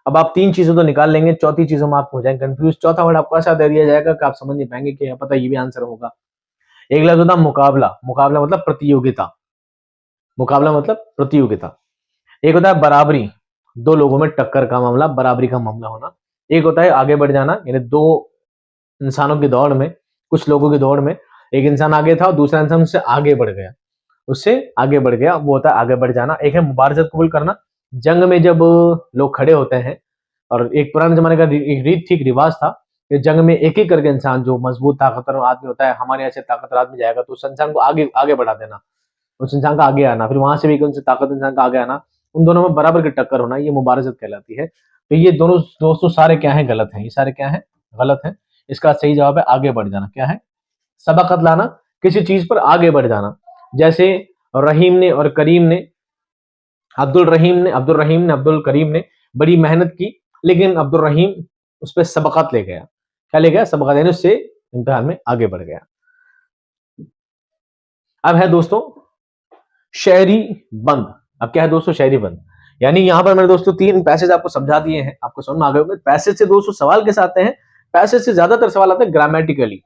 अब आप तीन चीजों तो निकाल लेंगे, चौथी चीजों में आप हो जाएंगे कंफ्यूज। चौथा वर्ड आपको ऐसा दे दिया जाएगा कि आप समझ नहीं पाएंगे कि पता ये भी आंसर होगा। एक लफ्ज होता है मुकाबला, मुकाबला मतलब प्रतियोगिता, मुकाबला मतलब प्रतियोगिता। एक होता है बराबरी, दो लोगों में टक्कर का मामला, बराबरी का मामला होना। एक होता है आगे बढ़ जाना, यानी दो इंसानों की दौड़ में, कुछ लोगों की दौड़ में एक इंसान आगे था और दूसरा इंसान उससे आगे बढ़ गया, उससे आगे बढ़ गया, वो होता है आगे बढ़ जाना। एक है मुबारजत कबूल करना, जंग में जब लोग खड़े होते हैं, और एक पुराने जमाने का एक रीत थी, रिवाज था कि जंग में एक एक करके इंसान जो मजबूत ताकतवर आदमी होता है, हमारे ऐसे ताकतवर आदमी जाएगा तो उस इंसान को आगे आगे बढ़ा देना, उस इंसान का आगे आना, फिर वहां से भी उनसे ताकत इंसान का आगे आना, उन दोनों में बराबर की टक्कर होना, ये मुबारजत कहलाती है। तो ये दोनों दोस्तों सारे क्या है, गलत हैं, ये सारे क्या है, गलत हैं। इसका सही जवाब है आगे बढ़ जाना। क्या है, सबकत लाना, किसी चीज पर आगे बढ़ जाना। जैसे रहीम ने और करीम ने, अब्दुल रहीम ने अब्दुल करीम ने बड़ी मेहनत की, लेकिन अब्दुल रहीम उस पर सबकत ले गया। क्या ले गया, सबकत, यानी उससे इम्तिहान में आगे बढ़ गया। अब है दोस्तों शहरी बंद। अब क्या है दोस्तों, शहरी बंद। यानी यहाँ पर मैंने दोस्तों 3 पैसेज आपको समझा दिए हैं, आपको समझ में आ गए होंगे। पैसेज से दोस्तों सवाल कैसे आते हैं, पैसेज से ज्यादातर सवाल आते हैं ग्रामेटिकली,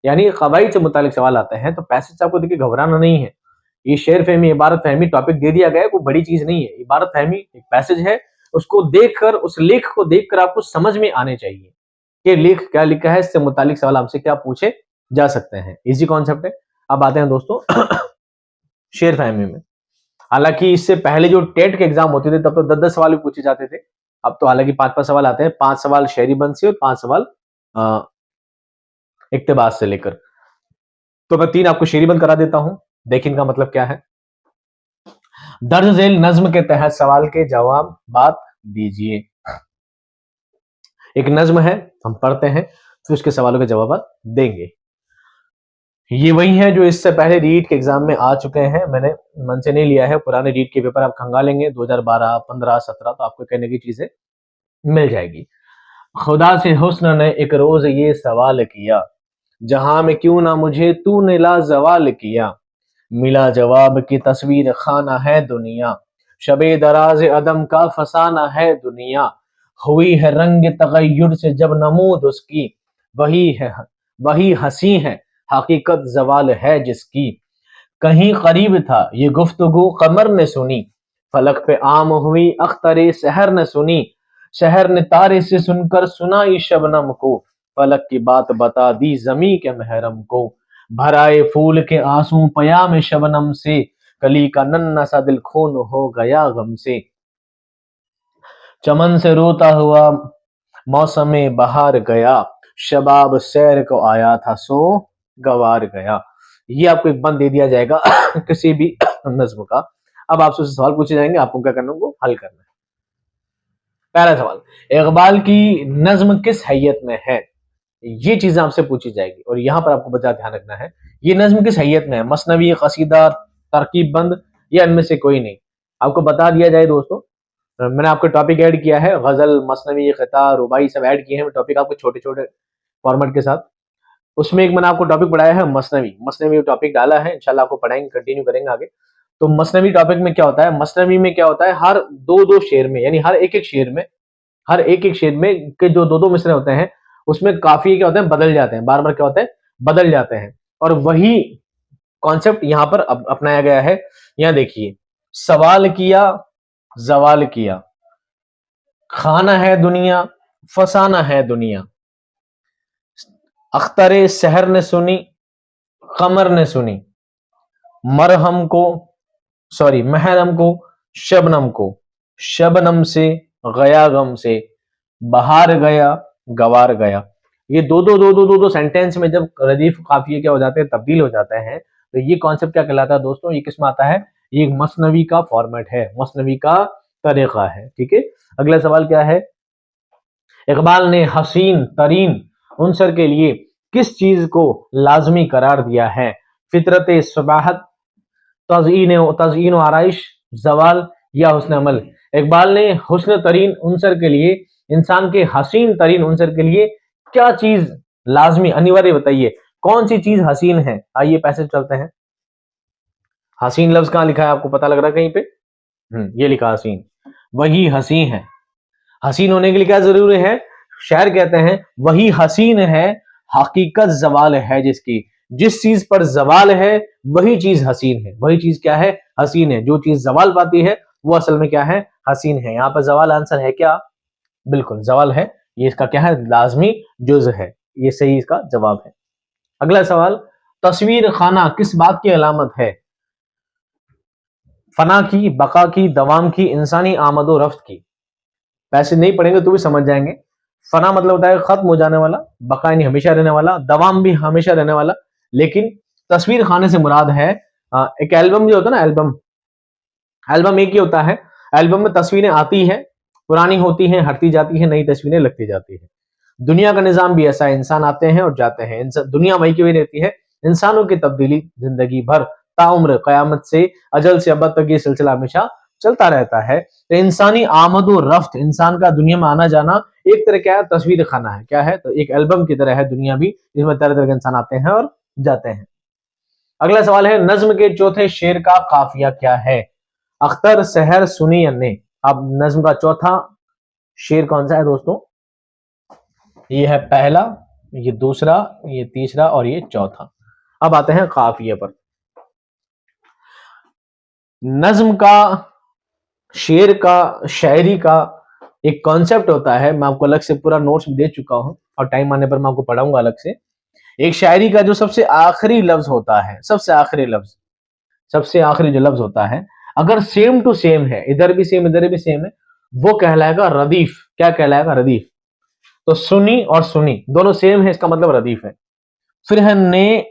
यानी कवायद से मुतालिक सवाल आते हैं। तो पैसेज से आपको देखिए घबराना नहीं है। ये शेर फहमी, इबारत फहमी टॉपिक दे दिया गया है, कोई बड़ी चीज नहीं है। इबारत फहमी एक पैसेज है, उसको देखकर, उस लेख को देखकर आपको समझ में आने चाहिए कि लेख क्या लिखा है, इससे मुतालिक सवाल आपसे क्या पूछे जा सकते हैं। इजी कॉन्सेप्ट है। अब आते हैं दोस्तों शेर फहमी में। हालांकि इससे पहले जो टेट के एग्जाम होते थे तब तो 10-10 सवाल भी पूछे जाते थे। अब तो हालांकि 5-5 सवाल आते हैं, 5 सवाल शेरी बंद से और 5 सवाल इक्तबास से लेकर। तो मैं 3 आपको शेरी बंद करा देता हूं, देखिए इनका मतलब क्या है। दर्ज झेल नज्म के तहत सवाल के जवाब बात दीजिए। एक नज्म है, हम पढ़ते हैं, फिर उसके सवालों के जवाब देंगे। ये वही है जो इससे पहले रीट के एग्जाम में आ चुके हैं, मैंने मन से नहीं लिया है। पुराने रीट के पेपर आप खंगालेंगे 2012, 15, 17, तो आपको कहने की चीजें मिल जाएगी। खुदा से हुस्न ने एक रोज ये सवाल किया, जहां में क्यों ना मुझे तूने लाजवाल किया। मिला जवाब की तस्वीर खाना है दुनिया, शबे दराज अदम का फसाना है दुनिया। हुई है रंग तगय्युर से जब नमूद उसकी, वही हंसी है हकीकत जवाल है जिसकी। कहीं करीब था ये गुफ्तगू कमर ने सुनी, फलक पे आम हुई अख्तरे सहर ने सुनी। शहर ने तारे से सुनकर सुनाई शबनम को, फलक की बात बता दी जमी के महरम को। भराए फूल के आंसू पयाम शबनम से, कली का नन्ना सा दिल खून हो गया गम से। चमन से रोता हुआ मौसम बहार गया, शबाब सैर को आया था सो गवार गया। ये आपको एक बंद दे दिया जाएगा किसी भी नज्म का। अब आपसे सवाल पूछे जाएंगे, आपको क्या करना है, उनको हल करना है। पहला सवाल, इकबाल की नज्म किस हैयत में है? ये चीजें आपसे पूछी जाएगी और यहाँ पर आपको बचा ध्यान रखना है, ये नज्म किस हैयत में है, मसनवी, कसीदा, तरकीब बंद, या इनमें से कोई नहीं। आपको बता दिया जाए दोस्तों, मैंने आपको टॉपिक ऐड किया है, गजल, मसनवी, खिता, रुबाई सब ऐड किए हैं टॉपिक आपको छोटे छोटे फॉर्मेट के साथ। उसमें एक मैंने आपको टॉपिक पढ़ाया है मसनवी, मसनवी टॉपिक डाला है, इंशाल्लाह आपको पढ़ाएंगे, कंटिन्यू करेंगे आगे। तो मसनवी टॉपिक में क्या होता है, मसनवी में क्या होता है, हर दो दो शेर में, यानी हर एक एक शेर में, हर एक एक शेर में के जो दो दो मिसरे होते हैं, उसमें काफी क्या होते हैं, बदल जाते हैं, बार बार क्या होता है, बदल जाते हैं। और वही कॉन्सेप्ट यहाँ पर अपनाया गया है। यहाँ देखिए, सवाल किया, जवाल किया, खाना है दुनिया, फसाना है दुनिया, अख्तरे सहर ने सुनी, कमर ने सुनी, मरहम को, सॉरी महरम को, शबनम को, शबनम से गया गम से, बहार गया गवार गया। ये दो दो सेंटेंस में जब रदीफ काफिये क्या हो जाते हैं, तब्दील हो जाते हैं, तो ये कॉन्सेप्ट क्या कहलाता है दोस्तों, ये किसमें आता है, ये मसनवी का फॉर्मेट है, मसनवी का तरीका है। ठीक है, अगला सवाल क्या है, इकबाल ने हसीन तरीन उनसर के लिए किस चीज को लाजमी करार दिया है, फितरत सबाहत, तज़ीन आराइश, जवाल, या हुस्न अमल। इकबाल ने हुस्न तरीन उनसर के लिए, इंसान के हसीन तरीन उनसर के लिए क्या चीज लाजमी अनिवार्य बताइए, कौन सी चीज हसीन है। आइए पैसे चलते हैं। हसीन लफ्ज कहां लिखा है, आपको पता लग रहा है कहीं पे, ये लिखा हसीन, वही हसीन है। हसीन होने के लिए क्या जरूरी है, शायर कहते हैं वही हसीन है हकीकत जवाल है जिसकी। जिस चीज पर जवाल है वही चीज हसीन है, वही चीज क्या है, हसीन है। जो चीज जवाल पाती है वो असल में क्या है, हसीन है। यहाँ पर जवाल आंसर है क्या, बिल्कुल जवाल है, ये इसका क्या है, लाजमी जुज है, ये सही इसका जवाब है। अगला सवाल, तस्वीर खाना किस बात की अलामत है, फना की, बका की, दवाम की, इंसानी आमदो रफ्त की। पैसे नहीं पढ़ेंगे तो भी समझ जाएंगे। फना मतलब होता है खत्म हो जाने वाला, बका यानी हमेशा रहने वाला, दवाम भी हमेशा रहने वाला। लेकिन तस्वीर खाने से मुराद है एक एल्बम जो होता है ना, एल्बम, एल्बम एक ही होता है। एल्बम में तस्वीरें आती है, पुरानी होती हैं, हटती जाती है, नई तस्वीरें लगती जाती है। दुनिया का निजाम भी ऐसा है, इंसान आते हैं और जाते हैं, दुनिया वही की वही रहती है। इंसानों की तब्दीली जिंदगी भर, ताउम्र, कयामत से अजल से अबद तक ये सिलसिला हमेशा चलता रहता है। तो इंसानी आमद और रफ्त, इंसान का दुनिया में आना जाना एक तरह क्या है, तस्वीर खाना है, क्या है, तो एक एल्बम की तरह है दुनिया भी, जिसमें तरह तरह के इंसान आते हैं और जाते हैं। अगला सवाल है, नज्म के चौथे शेर का काफिया क्या है। अख्तर, सहर, सुनी या ने। अब नज्म का चौथा शेर कौन सा है दोस्तों? ये है पहला, ये दूसरा, ये तीसरा और ये चौथा। अब आते हैं काफिये पर। नज्म का, शेर का, शायरी का एक कॉन्सेप्ट होता है, मैं आपको अलग से पूरा नोट्स दे चुका हूं और टाइम आने पर मैं आपको पढ़ाऊंगा अलग से। एक शायरी का जो सबसे आखिरी लफ्ज होता है, सबसे आखिरी लफ्ज, सबसे आखिरी जो लफ्ज होता है, अगर सेम टू सेम है, इधर भी सेम इधर भी सेम है, वो कहलाएगा रदीफ। क्या कहलाएगा? रदीफ। तो सुनी और सुनी दोनों सेम है, इसका मतलब रदीफ है। फिर है ने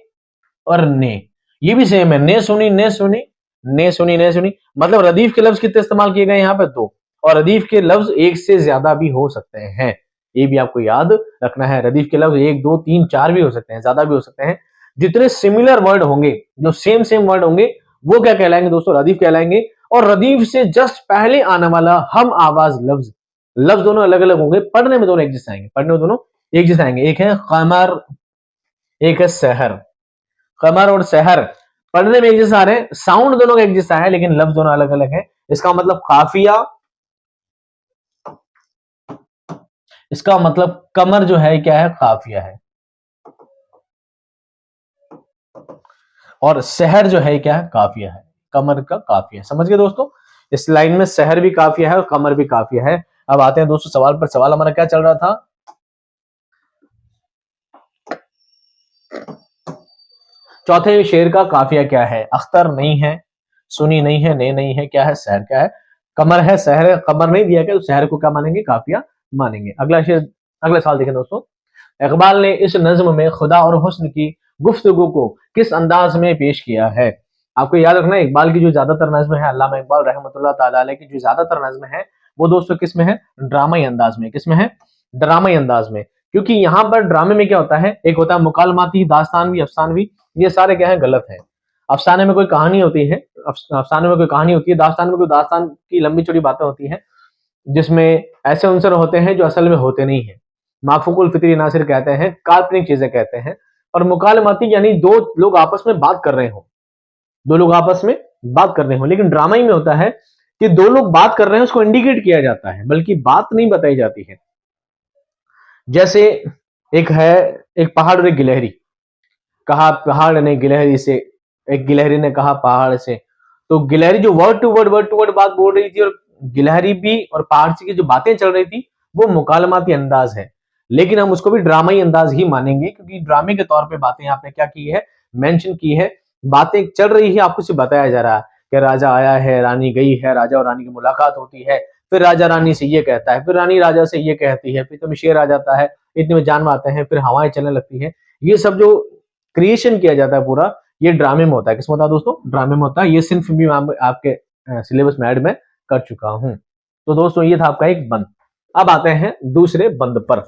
और ने, ये भी सेम है, ने सुनी ने सुनी, ने सुनी ने सुनी, मतलब रदीफ के लफ्ज कितने इस्तेमाल किए गए यहाँ पे? दो। और रदीफ के लफ्ज एक से ज्यादा भी हो सकते हैं, ये भी आपको याद रखना है। रदीफ के लफ्ज एक दो तीन चार भी हो सकते हैं, ज्यादा भी हो सकते हैं। जितने सिमिलर वर्ड होंगे, जो सेम सेम वर्ड होंगे, वो क्या कहलाएंगे दोस्तों? रदीफ कहलाएंगे। और रदीफ से जस्ट पहले आने वाला हम आवाज लफ्ज, लफ्ज दोनों अलग अलग होंगे, पढ़ने में दोनों एक जैसे आएंगे, पढ़ने में दोनों एक जैसे आएंगे। एक है कमर, एक है सहर। कमर और सहर पढ़ने में एक जैसा आ रहे हैं, साउंड दोनों का एक जैसा है, लेकिन लफ्ज दोनों अलग अलग है। इसका मतलब काफिया, इसका मतलब कमर जो है क्या है? काफिया है। और सहर जो है क्या है? काफिया है। कमर का काफिया है। समझ गए दोस्तों? इस लाइन में सहर भी काफिया है और कमर भी काफिया है। अब आते हैं दोस्तों सवाल पर। सवाल हमारा क्या चल रहा था? चौथे शेर का काफिया क्या है? अख्तर नहीं है, सुनी नहीं है, ने नहीं है, क्या है? सहर। क्या है? कमर है, सहर है। कमर नहीं दिया गया तो सहर को क्या मानेंगे? काफिया मानेंगे। अगला शेर, अगला सवाल देखें दोस्तों। इकबाल ने इस नज्म में खुदा और हुस्न की गुफ्तगू को किस अंदाज में पेश किया है? आपको याद रखना है, इकबाल की जो ज्यादातर नज्म है, अल्लामा इकबाल रहमतुल्लाह ताला अलैह की जो ज्यादातर नज्म है, वो दोस्तों किस में है? ड्रामाई अंदाज में। किस में है? ड्रामाई अंदाज में। क्योंकि यहाँ पर ड्रामे में क्या होता है? एक होता है मुकालमाती, दास्तानवी, अफसानवी। ये सारे क्या है? गलत है। अफसाने में कोई कहानी होती है, अफसाने में कोई कहानी होती है, दास्तान में कोई दास्तान की लंबी चौड़ी बातें होती हैं, जिसमें ऐसे अंसर होते हैं जो असल में होते नहीं है। माफूकुल फितरी नासिर कहते हैं, काल्पनिक चीजें कहते हैं। और मुकालमाती यानी दो लोग आपस में बात कर रहे हो, दो लोग आपस में बात कर रहे हो। लेकिन ड्रामा ही में होता है कि दो लोग बात कर रहे हैं, उसको इंडिकेट किया जाता है, बल्कि बात नहीं बताई जाती है। जैसे एक है, एक पहाड़ और एक गिलहरी। कहा पहाड़ ने गिलहरी से, एक गिलहरी ने कहा पहाड़ से। तो गिलहरी जो वर्ड टू वर्ड बात बोल रही थी, और गिलहरी भी और पहाड़ से की जो बातें चल रही थी, वो मुकालमाती अंदाज है। लेकिन हम उसको भी ड्रामाई अंदाज ही मानेंगे, क्योंकि ड्रामे के तौर पे बातें यहाँ पे क्या की है? मेंशन की है। बातें चल रही है, आपको सिर्फ बताया जा रहा है कि राजा आया है, रानी गई है, राजा और रानी की मुलाकात होती है, फिर राजा रानी से ये कहता है, फिर रानी राजा से ये कहती है, फिर तुम्हें शेर आ जाता है, इतने में जानवर आते हैं, फिर हवाएं चलने लगती है। ये सब जो क्रिएशन किया जाता है पूरा, ये ड्रामे में होता है। किसमें होता है दोस्तों? ड्रामे में होता है। ये सिर्फ भी मैं आपके सिलेबस में ऐड में कर चुका हूं। तो दोस्तों ये था आपका एक बंद। अब आते हैं दूसरे बंद पर।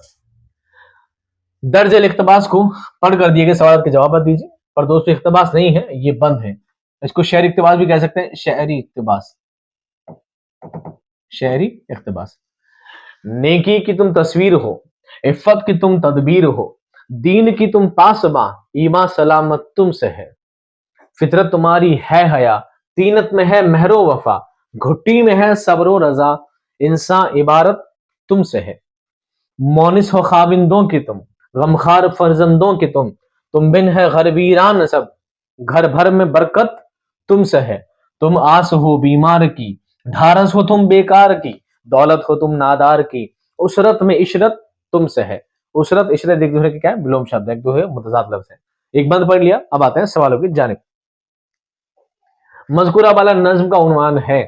दर्ज इख्तबास को पढ़ कर दिए गए सवाल के जवाब दीजिए। पर दोस्तों इख्तबास नहीं है, ये बंद है। इसको शहरी इख्तबास भी कह सकते हैं, शहरी इख्तबास, शहरी इख्तबास। नेकी की तुम तस्वीर हो, इफ्फत की तुम तदबीर हो, दीन की तुम पासबा, ईमा सलामत तुमसे है। फितरत तुम्हारी है हया, तीनत में है महरो वफा, घुट्टी में है सब्रो रजा, इंसान इबारत तुमसे है। मोनिस हो खाविंदों की तुम, गमखार फर्जंदों की तुम बिन है गरबीरान सब, घर भर में बरकत तुमसे है। तुम आस हो बीमार की, ढारस हो तुम बेकार की, दौलत हो तुम नादार की, उसरत में इशरत तुमसे है। उसरत इशरत एक दूसरे के क्या है? विलोम शब्द, एक दूसरे मुतजाद लफ्ज है। एक बंद पढ़ लिया। अब आते हैं सवालों की जानिब। मज़कूरा वाला नज्म का उन्वान है,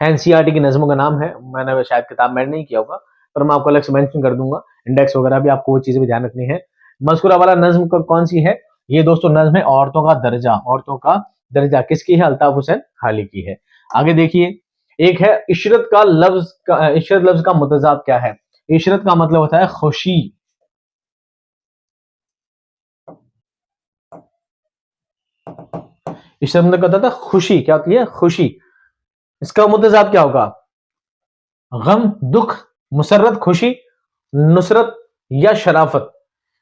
एनसीईआरटी की नज्मों का नाम है। मैंने शायद किताब में नहीं किया होगा, पर मैं आपको अलग से मेंशन कर दूंगा। इंडेक्स वगैरह भी आपको वो चीजें भी ध्यान रखनी है। मज़कूरा वाला नज्म कौन सी है? ये दोस्तों नज्म है औरतों का दर्जा। औरतों का दर्जा किसकी है? अल्ताफ हुसैन हाली की है। आगे देखिए, एक है इशरत का लफ्ज का, इशरत लफ्ज का मुतजाद क्या है? इशरत का मतलब होता है खुशी। इशरत मतलब क्या होता है? खुशी। क्या होती है? खुशी। इसका मुतजाद क्या होगा? गम, दुख, मुसर्रत, खुशी, नुसरत या शराफत।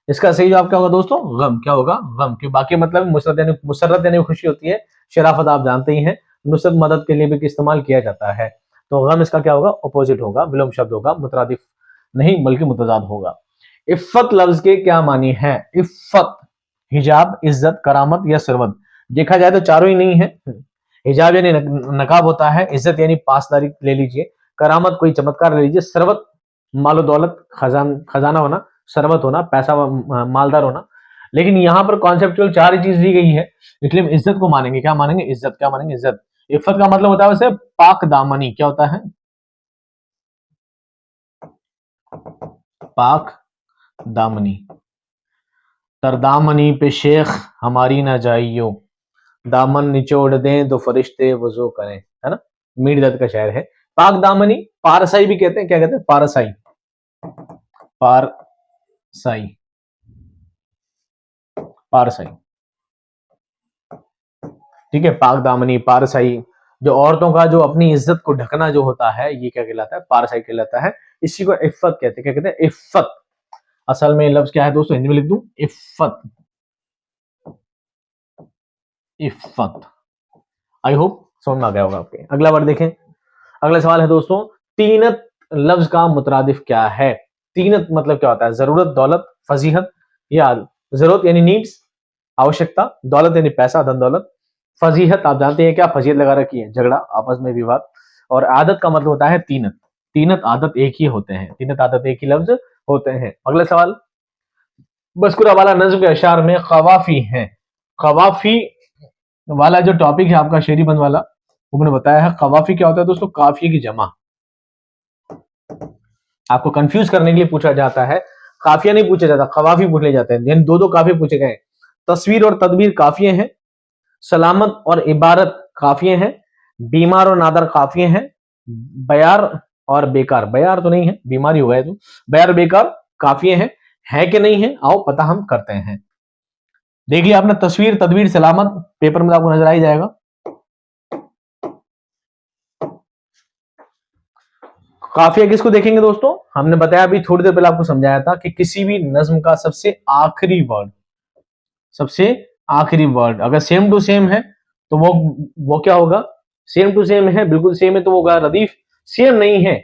इसका सही जवाब क्या होगा दोस्तों? गम। क्या होगा? गम। क्यों? बाकी मतलब मुसरत यानी खुशी होती है, शराफत आप जानते ही हैं। नुसरत मदद के लिए भी इस्तेमाल किया जाता है। तो गम इसका क्या होगा, अपोजिट होगा, विलोम शब्द होगा, मुतरादिफ नहीं बल्कि मुतजाद होगा। इफ्फत लफ्ज के क्या मानी है? इफ्फत हिजाब, इज्जत, करामत या सरवत। देखा जाए तो चारों ही नहीं है। हिजाब यानी नकाब होता है, इज्जत यानी पासदारी ले लीजिए, करामत कोई चमत्कार ले लीजिए, सरवत मालो दौलत, खजाना होना, सरवत होना, पैसा मालदार होना। लेकिन यहाँ पर कॉन्सेप्चुअल चार ही चीज दी गई है, इसलिए हम इज्जत को मानेंगे। क्या मानेंगे? इज्जत। क्या मानेंगे? इज्जत। इफ्फत का मतलब होता है वैसे पाक दामनी। क्या होता है? पाक दामनी। तरदामनी पे शेख हमारी ना जाइयो, दामन निचोड़ दें तो फरिश्ते वजू करें, है ना? मीर दत्त का शायर है। पाक दामनी, पारसाई भी कहते हैं। क्या कहते हैं? पारसाई। पारसाई। पारसाई। ठीक है, पाक दामनी, पारसाई। जो औरतों का जो अपनी इज्जत को ढकना जो होता है, ये क्या कहलाता है? पारसाई कहलाता है। इसी को इफ्फत कहते हैं। क्या कहते हैं? इफ्फत। असल में लफ्ज क्या है दोस्तों? हिंदी में लिख दूं, इफ्फत। इफ्फत। आई होप समझ में आ गया होगा आपके। अगला वर्ड देखें। अगला सवाल है दोस्तों, तीनत लफ्ज का मुतरादिफ क्या है? तीनत मतलब क्या होता है? जरूरत, दौलत, फजीहत या आदत। जरूरत यानी नीड्स, आवश्यकता। दौलत यानी पैसा, धन दौलत। फजीहत आप जानते हैं क्या? फजीहत लगा रखी है, झगड़ा, आपस में विवाद। और आदत का मतलब होता है तीनत। तीनत आदत एक ही होते हैं, तीनत आदत एक ही लफ्ज होते हैं। अगला सवाल, बस्कुरा वाला नज्म के अशार में कवाफी है। कवाफी वाला जो टॉपिक है आपका शेरी बंद वाला, वो मैंने बताया है। कवाफी क्या होता है दोस्तों? काफिये की जमा। आपको कंफ्यूज करने के लिए पूछा जाता है। काफिया नहीं पूछा जाता, कवाफी पूछ ले जाते हैं, यानी दो दो काफिये पूछे गए। तस्वीर और तदबीर काफिये हैं, सलामत और इबारत काफिये हैं, बीमार और नादर काफिये हैं, बयार और बेकार, बयार तो नहीं है, बीमारी हो गए तो, बयार बेकार काफिये हैं। है कि नहीं है? आओ पता हम करते हैं। देख लिया आपने, तस्वीर, तदबीर, सलामत, पेपर में आपको नजर आ ही जाएगा। काफिया किसको देखेंगे दोस्तों? हमने बताया अभी थोड़ी देर पहले आपको समझाया था कि किसी भी नज्म का सबसे आखिरी वर्ड, सबसे आखिरी वर्ड अगर सेम टू सेम है तो वो क्या होगा? सेम टू सेम है, बिल्कुल सेम है तो वो होगा रदीफ। सेम नहीं है,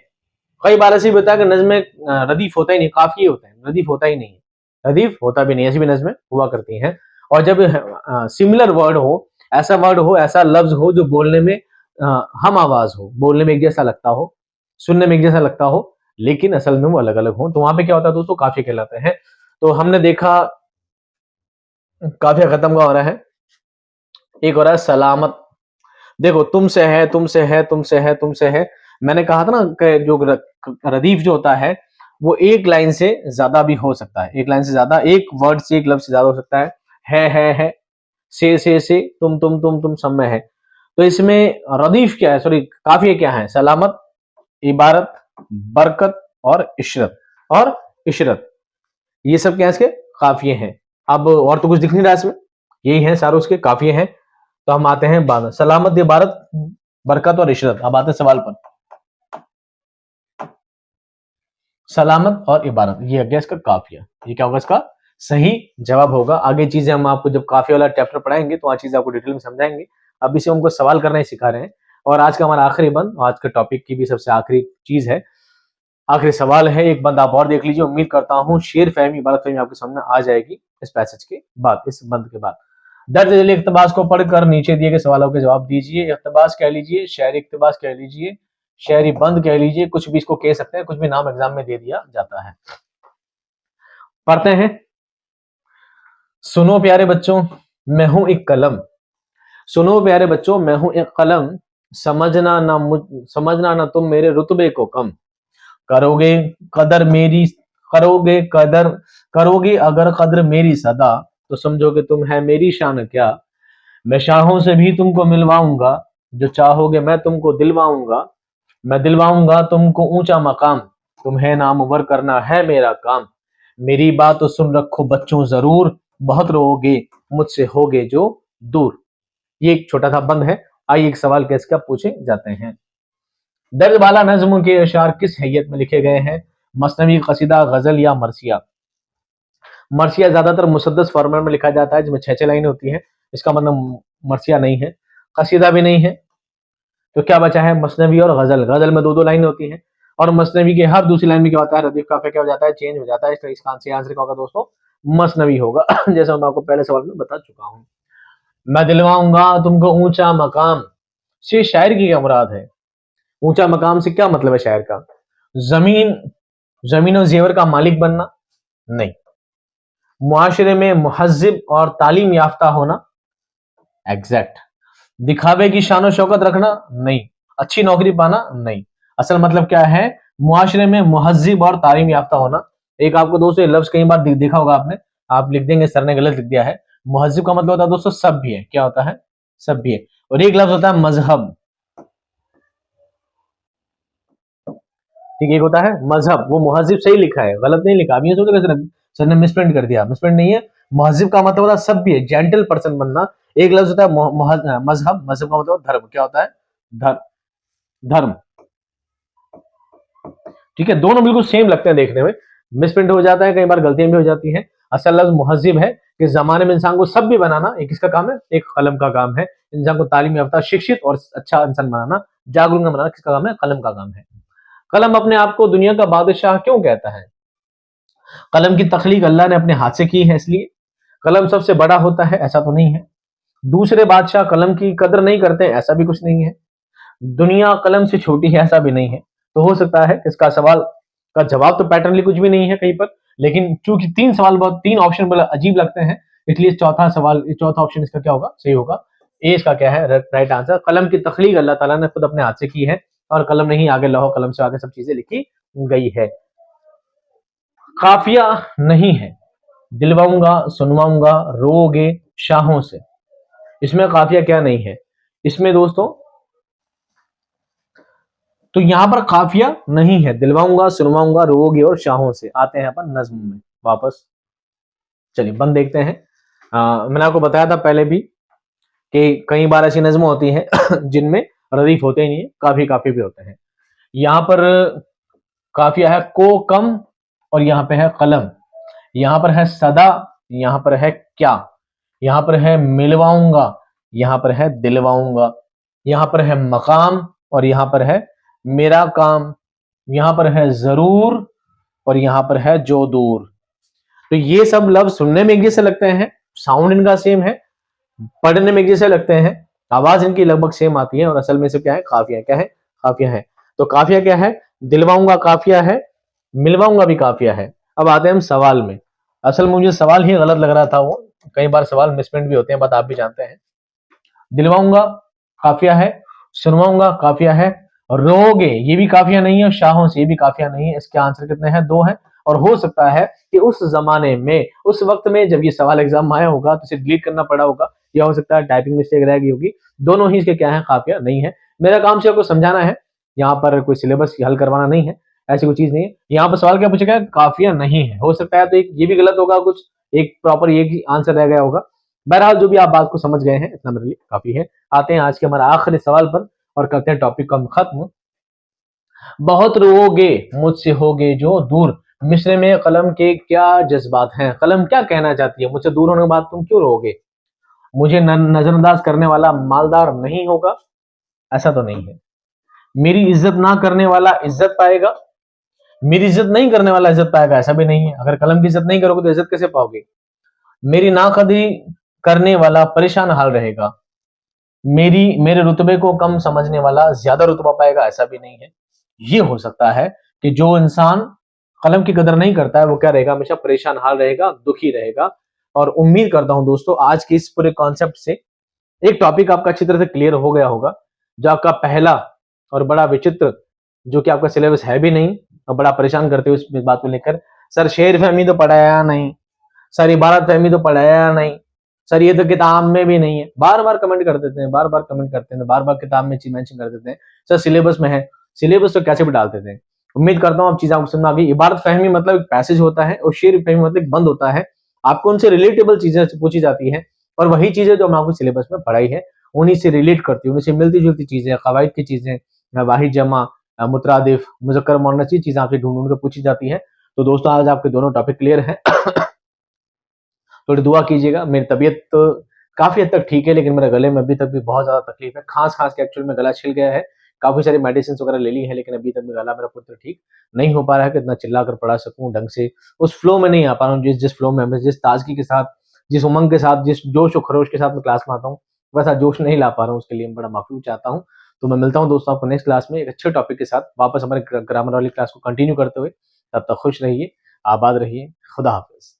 कई बार ऐसे भी होता है कि नज्म में रदीफ होता ही नहीं, काफिया होता है, रदीफ होता ही नहीं है, रदीफ होता भी नहीं, ऐसी भी नज्में हुआ करती हैं। और जब सिमिलर वर्ड हो, ऐसा वर्ड हो, ऐसा लफ्ज हो जो बोलने में हम आवाज हो, बोलने में एक जैसा लगता हो, सुनने में एक जैसा लगता हो, लेकिन असल में वो अलग अलग हो, तो वहां पे क्या होता है दोस्तों? काफिया कहलाते हैं। तो हमने देखा काफिया खत्म का हो रहा है, एक हो रहा है सलामत। देखो, तुमसे है, तुमसे है, तुमसे है, तुमसे है। मैंने कहा था ना कि जो रदीफ जो होता है वो एक लाइन से ज्यादा भी हो सकता है, एक लाइन से ज्यादा, एक वर्ड से, एक लफ्ज से ज्यादा हो सकता है। है, से, तुम सब में है। तो इसमें रदीफ क्या है, सॉरी काफिया क्या है? सलामत, इबारत, बरकत और इशरत। और इशरत, ये सब क्या है? इसके काफिये हैं। अब और तो कुछ दिख नहीं रहा इसमें, यही है सारे उसके काफिये हैं। तो हम आते हैं बाद में, सलामत, इबारत, बरकत और इशरत। अब आते हैं सवाल पर। सलामत और इबारत, ये अगला इसका काफिया, ये क्या होगा? इसका सही जवाब होगा। आगे चीजें हम आपको जब काफिया वाला चैप्टर पढ़ाएंगे तो वहां चीजें आपको डिटेल में समझाएंगे। अभी से हमको सवाल करना ही सिखा रहे हैं। और आज का हमारा आखिरी बंद, आज के टॉपिक की भी सबसे आखिरी चीज है, आखिरी सवाल है। एक बंद आप और देख लीजिए, उम्मीद करता हूँ शेर फहमी, इबारत फहमी आपके सामने आ जाएगी इस पैसेज के बाद, इस बंद के बाद। दर्ज झेले इक्तबास को पढ़कर नीचे दिए गए सवालों के जवाब दीजिए। इक्तबास कह लीजिए, शायरी इक्तबास कह लीजिए, शायरी बंद कह लीजिए, कुछ भी इसको कह सकते हैं, कुछ भी नाम एग्जाम में दे दिया जाता है। पढ़ते हैं। सुनो प्यारे बच्चों, मैं हूं एक कलम। सुनो प्यारे बच्चों, मैं हूं एक कलम। समझना ना तुम मेरे रुतबे को कम। करोगे कदर मेरी, करोगे कदर, करोगे अगर कदर मेरी सदा, तो समझोगे तुम है मेरी शान क्या। मैं शाहों से भी तुमको मिलवाऊंगा, जो चाहोगे मैं तुमको दिलवाऊंगा। मैं दिलवाऊंगा तुमको ऊंचा मकाम, तुम्हें नामवर करना है मेरा काम। मेरी बात तो सुन रखो बच्चों जरूर, बहुत रोओगे मुझसे होगे जो दूर। ये एक छोटा सा बंद है। आइए एक सवाल कैसे क्या पूछे जाते हैं। दर्ज बाला नज्म के अशार किस हैयत में लिखे गए हैं? मसनवी, कसीदा, गजल या मरसिया। मरसिया ज्यादातर मुसद्दस फॉर्मेट में लिखा जाता है, जिसमें छह छह लाइनें होती हैं, इसका मतलब मरसिया नहीं है। कसीदा भी नहीं है, तो क्या बचा है, मसनवी और गजल। गजल में दो दो लाइन होती है, और मसनवी के हर दूसरी लाइन में क्या होता है, रदीफ काफिया क्या हो जाता है, चेंज हो जाता है। इसका इसका आंसर क्या होगा दोस्तों, मसनवी होगा। जैसा मैं आपको पहले सवाल में बता चुका हूँ। मैं दिलवाऊंगा तुमको ऊंचा मकाम, से शायर की क्या मुराद है। ऊंचा मकाम से क्या मतलब है शायर का, जमीन, जमीन और जेवर का मालिक बनना नहीं, मुआशरे में मुहज्जिब और तालीम याफ्ता होना, एग्जैक्ट, दिखावे की शान शौकत रखना नहीं, अच्छी नौकरी पाना नहीं। असल मतलब क्या है, मुआशरे में मुहज्जिब और तालीम याफ्ता होना। एक आपको दोस्तों ये लफ्ज कई बार देखा होगा आपने, आप लिख देंगे सर ने गलत लिख दिया है। मुहज्जिब का मतलब होता है दोस्तों सभ्य, क्या होता है, सभ्य। और एक लफ्ज होता है मजहब, ठीक है, एक होता है मजहब, वो मुहज्जिब सही लिखा है, गलत नहीं लिखा। अभी ये सोचो कि सर ने मिसप्रिंट कर दिया, मिसप्रिंट नहीं है। मुहज्जिब का मतलब होता है सभ्य, जेंटल पर्सन बनना। एक लफ्ज होता है मजहब, मजहब का मतलब धर्म, क्या होता है, धर्म, धर्म। ठीक है, दोनों बिल्कुल सेम लगते हैं देखने में, मिसप्रिंट हो जाता है, कई बार गलतियां भी हो जाती हैं। असल लफ्ज मुहज्जिब है कि जमाने में इंसान को सभ्य बनाना एक किसका काम है, एक कलम का काम है। इंसान को तालीम याफ्ता, शिक्षित और अच्छा इंसान बनाना, जागरूक बनाना किसका काम है, कलम का काम है। कलम अपने आप को दुनिया का बादशाह क्यों कहता है, कलम की तखलीक अल्लाह ने अपने हाथ से की है इसलिए। कलम सबसे बड़ा होता है ऐसा तो नहीं है, दूसरे बादशाह कलम की कदर नहीं करते ऐसा भी कुछ नहीं है, दुनिया कलम से छोटी है ऐसा भी नहीं है। तो हो सकता है इसका सवाल का जवाब तो पैटर्नली कुछ भी नहीं है कहीं पर, लेकिन चूंकि तीन सवाल बहुत, तीन ऑप्शन बड़ा अजीब लगते हैं, इसलिए चौथा सवाल, चौथा ऑप्शन इसका क्या होगा, सही होगा। ए इसका क्या है राइट आंसर। कलम की तखलीक अल्लाह ताला ने खुद अपने हाथ से की है, और कलम नहीं आगे लौह कलम से आगे सब चीजें लिखी गई है। काफिया नहीं है, दिलवाऊंगा सुनवाऊंगा रोगे शाहों से, इसमें काफिया क्या नहीं है, इसमें दोस्तों तो यहां पर काफिया नहीं है, दिलवाऊंगा सुनवाऊंगा रोगे और शाहों से। आते हैं अपन नज्म में वापस, चलिए बंद देखते हैं। मैंने आपको बताया था पहले भी कि कई बार ऐसी नज्म होती हैं जिनमें रदीफ होते ही नहीं है, काफी काफी भी होते हैं। यहाँ पर काफिया है को कम, और यहाँ पे है कलम, यहाँ पर है सदा, यहाँ पर है क्या, यहाँ पर है मिलवाऊंगा, यहाँ पर है दिलवाऊंगा, यहाँ पर है मकाम, और यहाँ पर है मेरा काम, यहाँ पर है जरूर, और यहाँ पर है जो दूर। तो ये सब लफ्ज सुनने में एक जैसे लगते हैं, साउंड इनका सेम है, पढ़ने में एक जैसे लगते हैं, आवाज इनकी लगभग सेम आती है, और असल में से क्या है, काफिया क्या है, काफिया है। तो काफिया क्या है, दिलवाऊंगा काफिया है, मिलवाऊंगा भी काफिया है। अब आते हैं हम सवाल में। असल में मुझे सवाल ही गलत लग रहा था, वो कई बार सवाल मिसप्रिंट भी होते हैं, बात आप भी जानते हैं। दिलवाऊंगा काफिया है, सुनवाऊंगा काफिया है, रोगे ये भी काफिया नहीं है, और शाहों से ये भी काफिया नहीं है। इसके आंसर कितने हैं, दो हैं। और हो सकता है कि उस जमाने में, उस वक्त में जब ये सवाल एग्जाम में आया होगा तो इसे डिलीट करना पड़ा होगा, या हो सकता है टाइपिंग मिस्टेक रह गई होगी। दोनों ही इसके क्या है, काफिया नहीं है। मेरा काम से आपको समझाना है, यहाँ पर कोई सिलेबस हल करवाना नहीं है, ऐसी कोई चीज नहीं है। यहाँ पर सवाल क्या पूछा गया, काफिया नहीं है। हो सकता है तो एक ये भी गलत होगा, कुछ एक प्रॉपर ये ही आंसर रह गया होगा। बहरहाल जो भी आप बात को समझ गए हैं इतना मेरे लिए काफी है। आते हैं आज के हमारे आखिरी सवाल पर, और करते हैं टॉपिक को हम खत्म। बहुत रोओगे मुझसे होगे जो दूर, मिस्र में कलम के क्या जज्बात हैं, कलम क्या कहना चाहती है, मुझसे दूर होने के बाद तुम क्यों रोओगे। मुझे नजरअंदाज करने वाला मालदार नहीं होगा, ऐसा तो नहीं है। मेरी इज्जत ना करने वाला इज्जत पाएगा, मेरी इज्जत नहीं करने वाला इज्जत पाएगा, ऐसा भी नहीं है। अगर कलम की इज्जत नहीं करोगे तो इज्जत कैसे पाओगे। मेरी नाकदरी करने वाला परेशान हाल रहेगा, मेरे रुतबे को कम समझने वाला ज्यादा रुतबा पाएगा, ऐसा भी नहीं है। ये हो सकता है कि जो इंसान कलम की कदर नहीं करता है वो क्या रहेगा, हमेशा परेशान हाल रहेगा, दुखी रहेगा। और उम्मीद करता हूं दोस्तों आज के इस पूरे कॉन्सेप्ट से एक टॉपिक आपका अच्छी तरह से क्लियर हो गया होगा, जो आपका पहला और बड़ा विचित्र, जो कि आपका सिलेबस है भी नहीं और बड़ा परेशान करते हो इस बात को लेकर, सर शेर फहमी तो पढ़ाया नहीं, सर इबारत फहमी तो पढ़ाया नहीं, सर ये तो किताब में भी नहीं है। बार बार कमेंट कर देते हैं, बार बार कमेंट करते हैं, बार बार किताब में चीज मेंशन कर देते हैं, सर सिलेबस में है, सिलेबस तो कैसे भी डाल देते हैं। उम्मीद करता हूँ अब चीज आपको समझ आ गई। इबारत फहमी मतलब एक पैसेज होता है, और शेर फहमी मतलब एक बंद होता है। आपको उनसे रिलेटेबल चीजें पूछी जाती है, और वही चीजें जो हमने आपको सिलेबस में पढ़ाई है उन्हीं से रिलेट करती है, उन्हीं से मिलती जुलती चीजें, कवायद की चीजें, वाहिद जमा, मुतरादिफ, मुजक्कर मुअन्नस चीजें आपसे ढूंढ ढूंढ कर पूछी जाती है। तो दोस्तों आज आपके दोनों टॉपिक क्लियर है। थोड़ी दुआ कीजिएगा, मेरी तबीयत तो काफ़ी हद तक ठीक है, लेकिन मेरे गले में अभी तक भी बहुत ज़्यादा तकलीफ़ है। खाँस-खाँस के एक्चुअल में गला छिल गया है। काफ़ी सारी मेडिसिन्स वगैरह ले ली हैं, लेकिन अभी तक भी गला मेरा पूरी तरह ठीक नहीं हो पा रहा है कि इतना चिल्ला कर पढ़ा सकूँ ढंग से। उस फ्लो में नहीं आ पा रहा हूँ, जिस फ्लो में मैं जिस ताज़गी के साथ, जिस उमंग के साथ, जिस जोश और खरोश के साथ मैं क्लास में आता हूँ, वैसा जोश नहीं ला पा रहा हूँ। उसके लिए मैं बड़ा माफ़ी भी चाहता हूँ। तो मैं मिलता हूँ दोस्तों आपको नेक्स्ट क्लास में एक अच्छे टॉपिक के साथ, वापस हमारे ग्रामर वाली क्लास को कंटिन्यू करते हुए। तब तक खुश रहिए, आबाद रहिए। खुदा हाफ़िज़।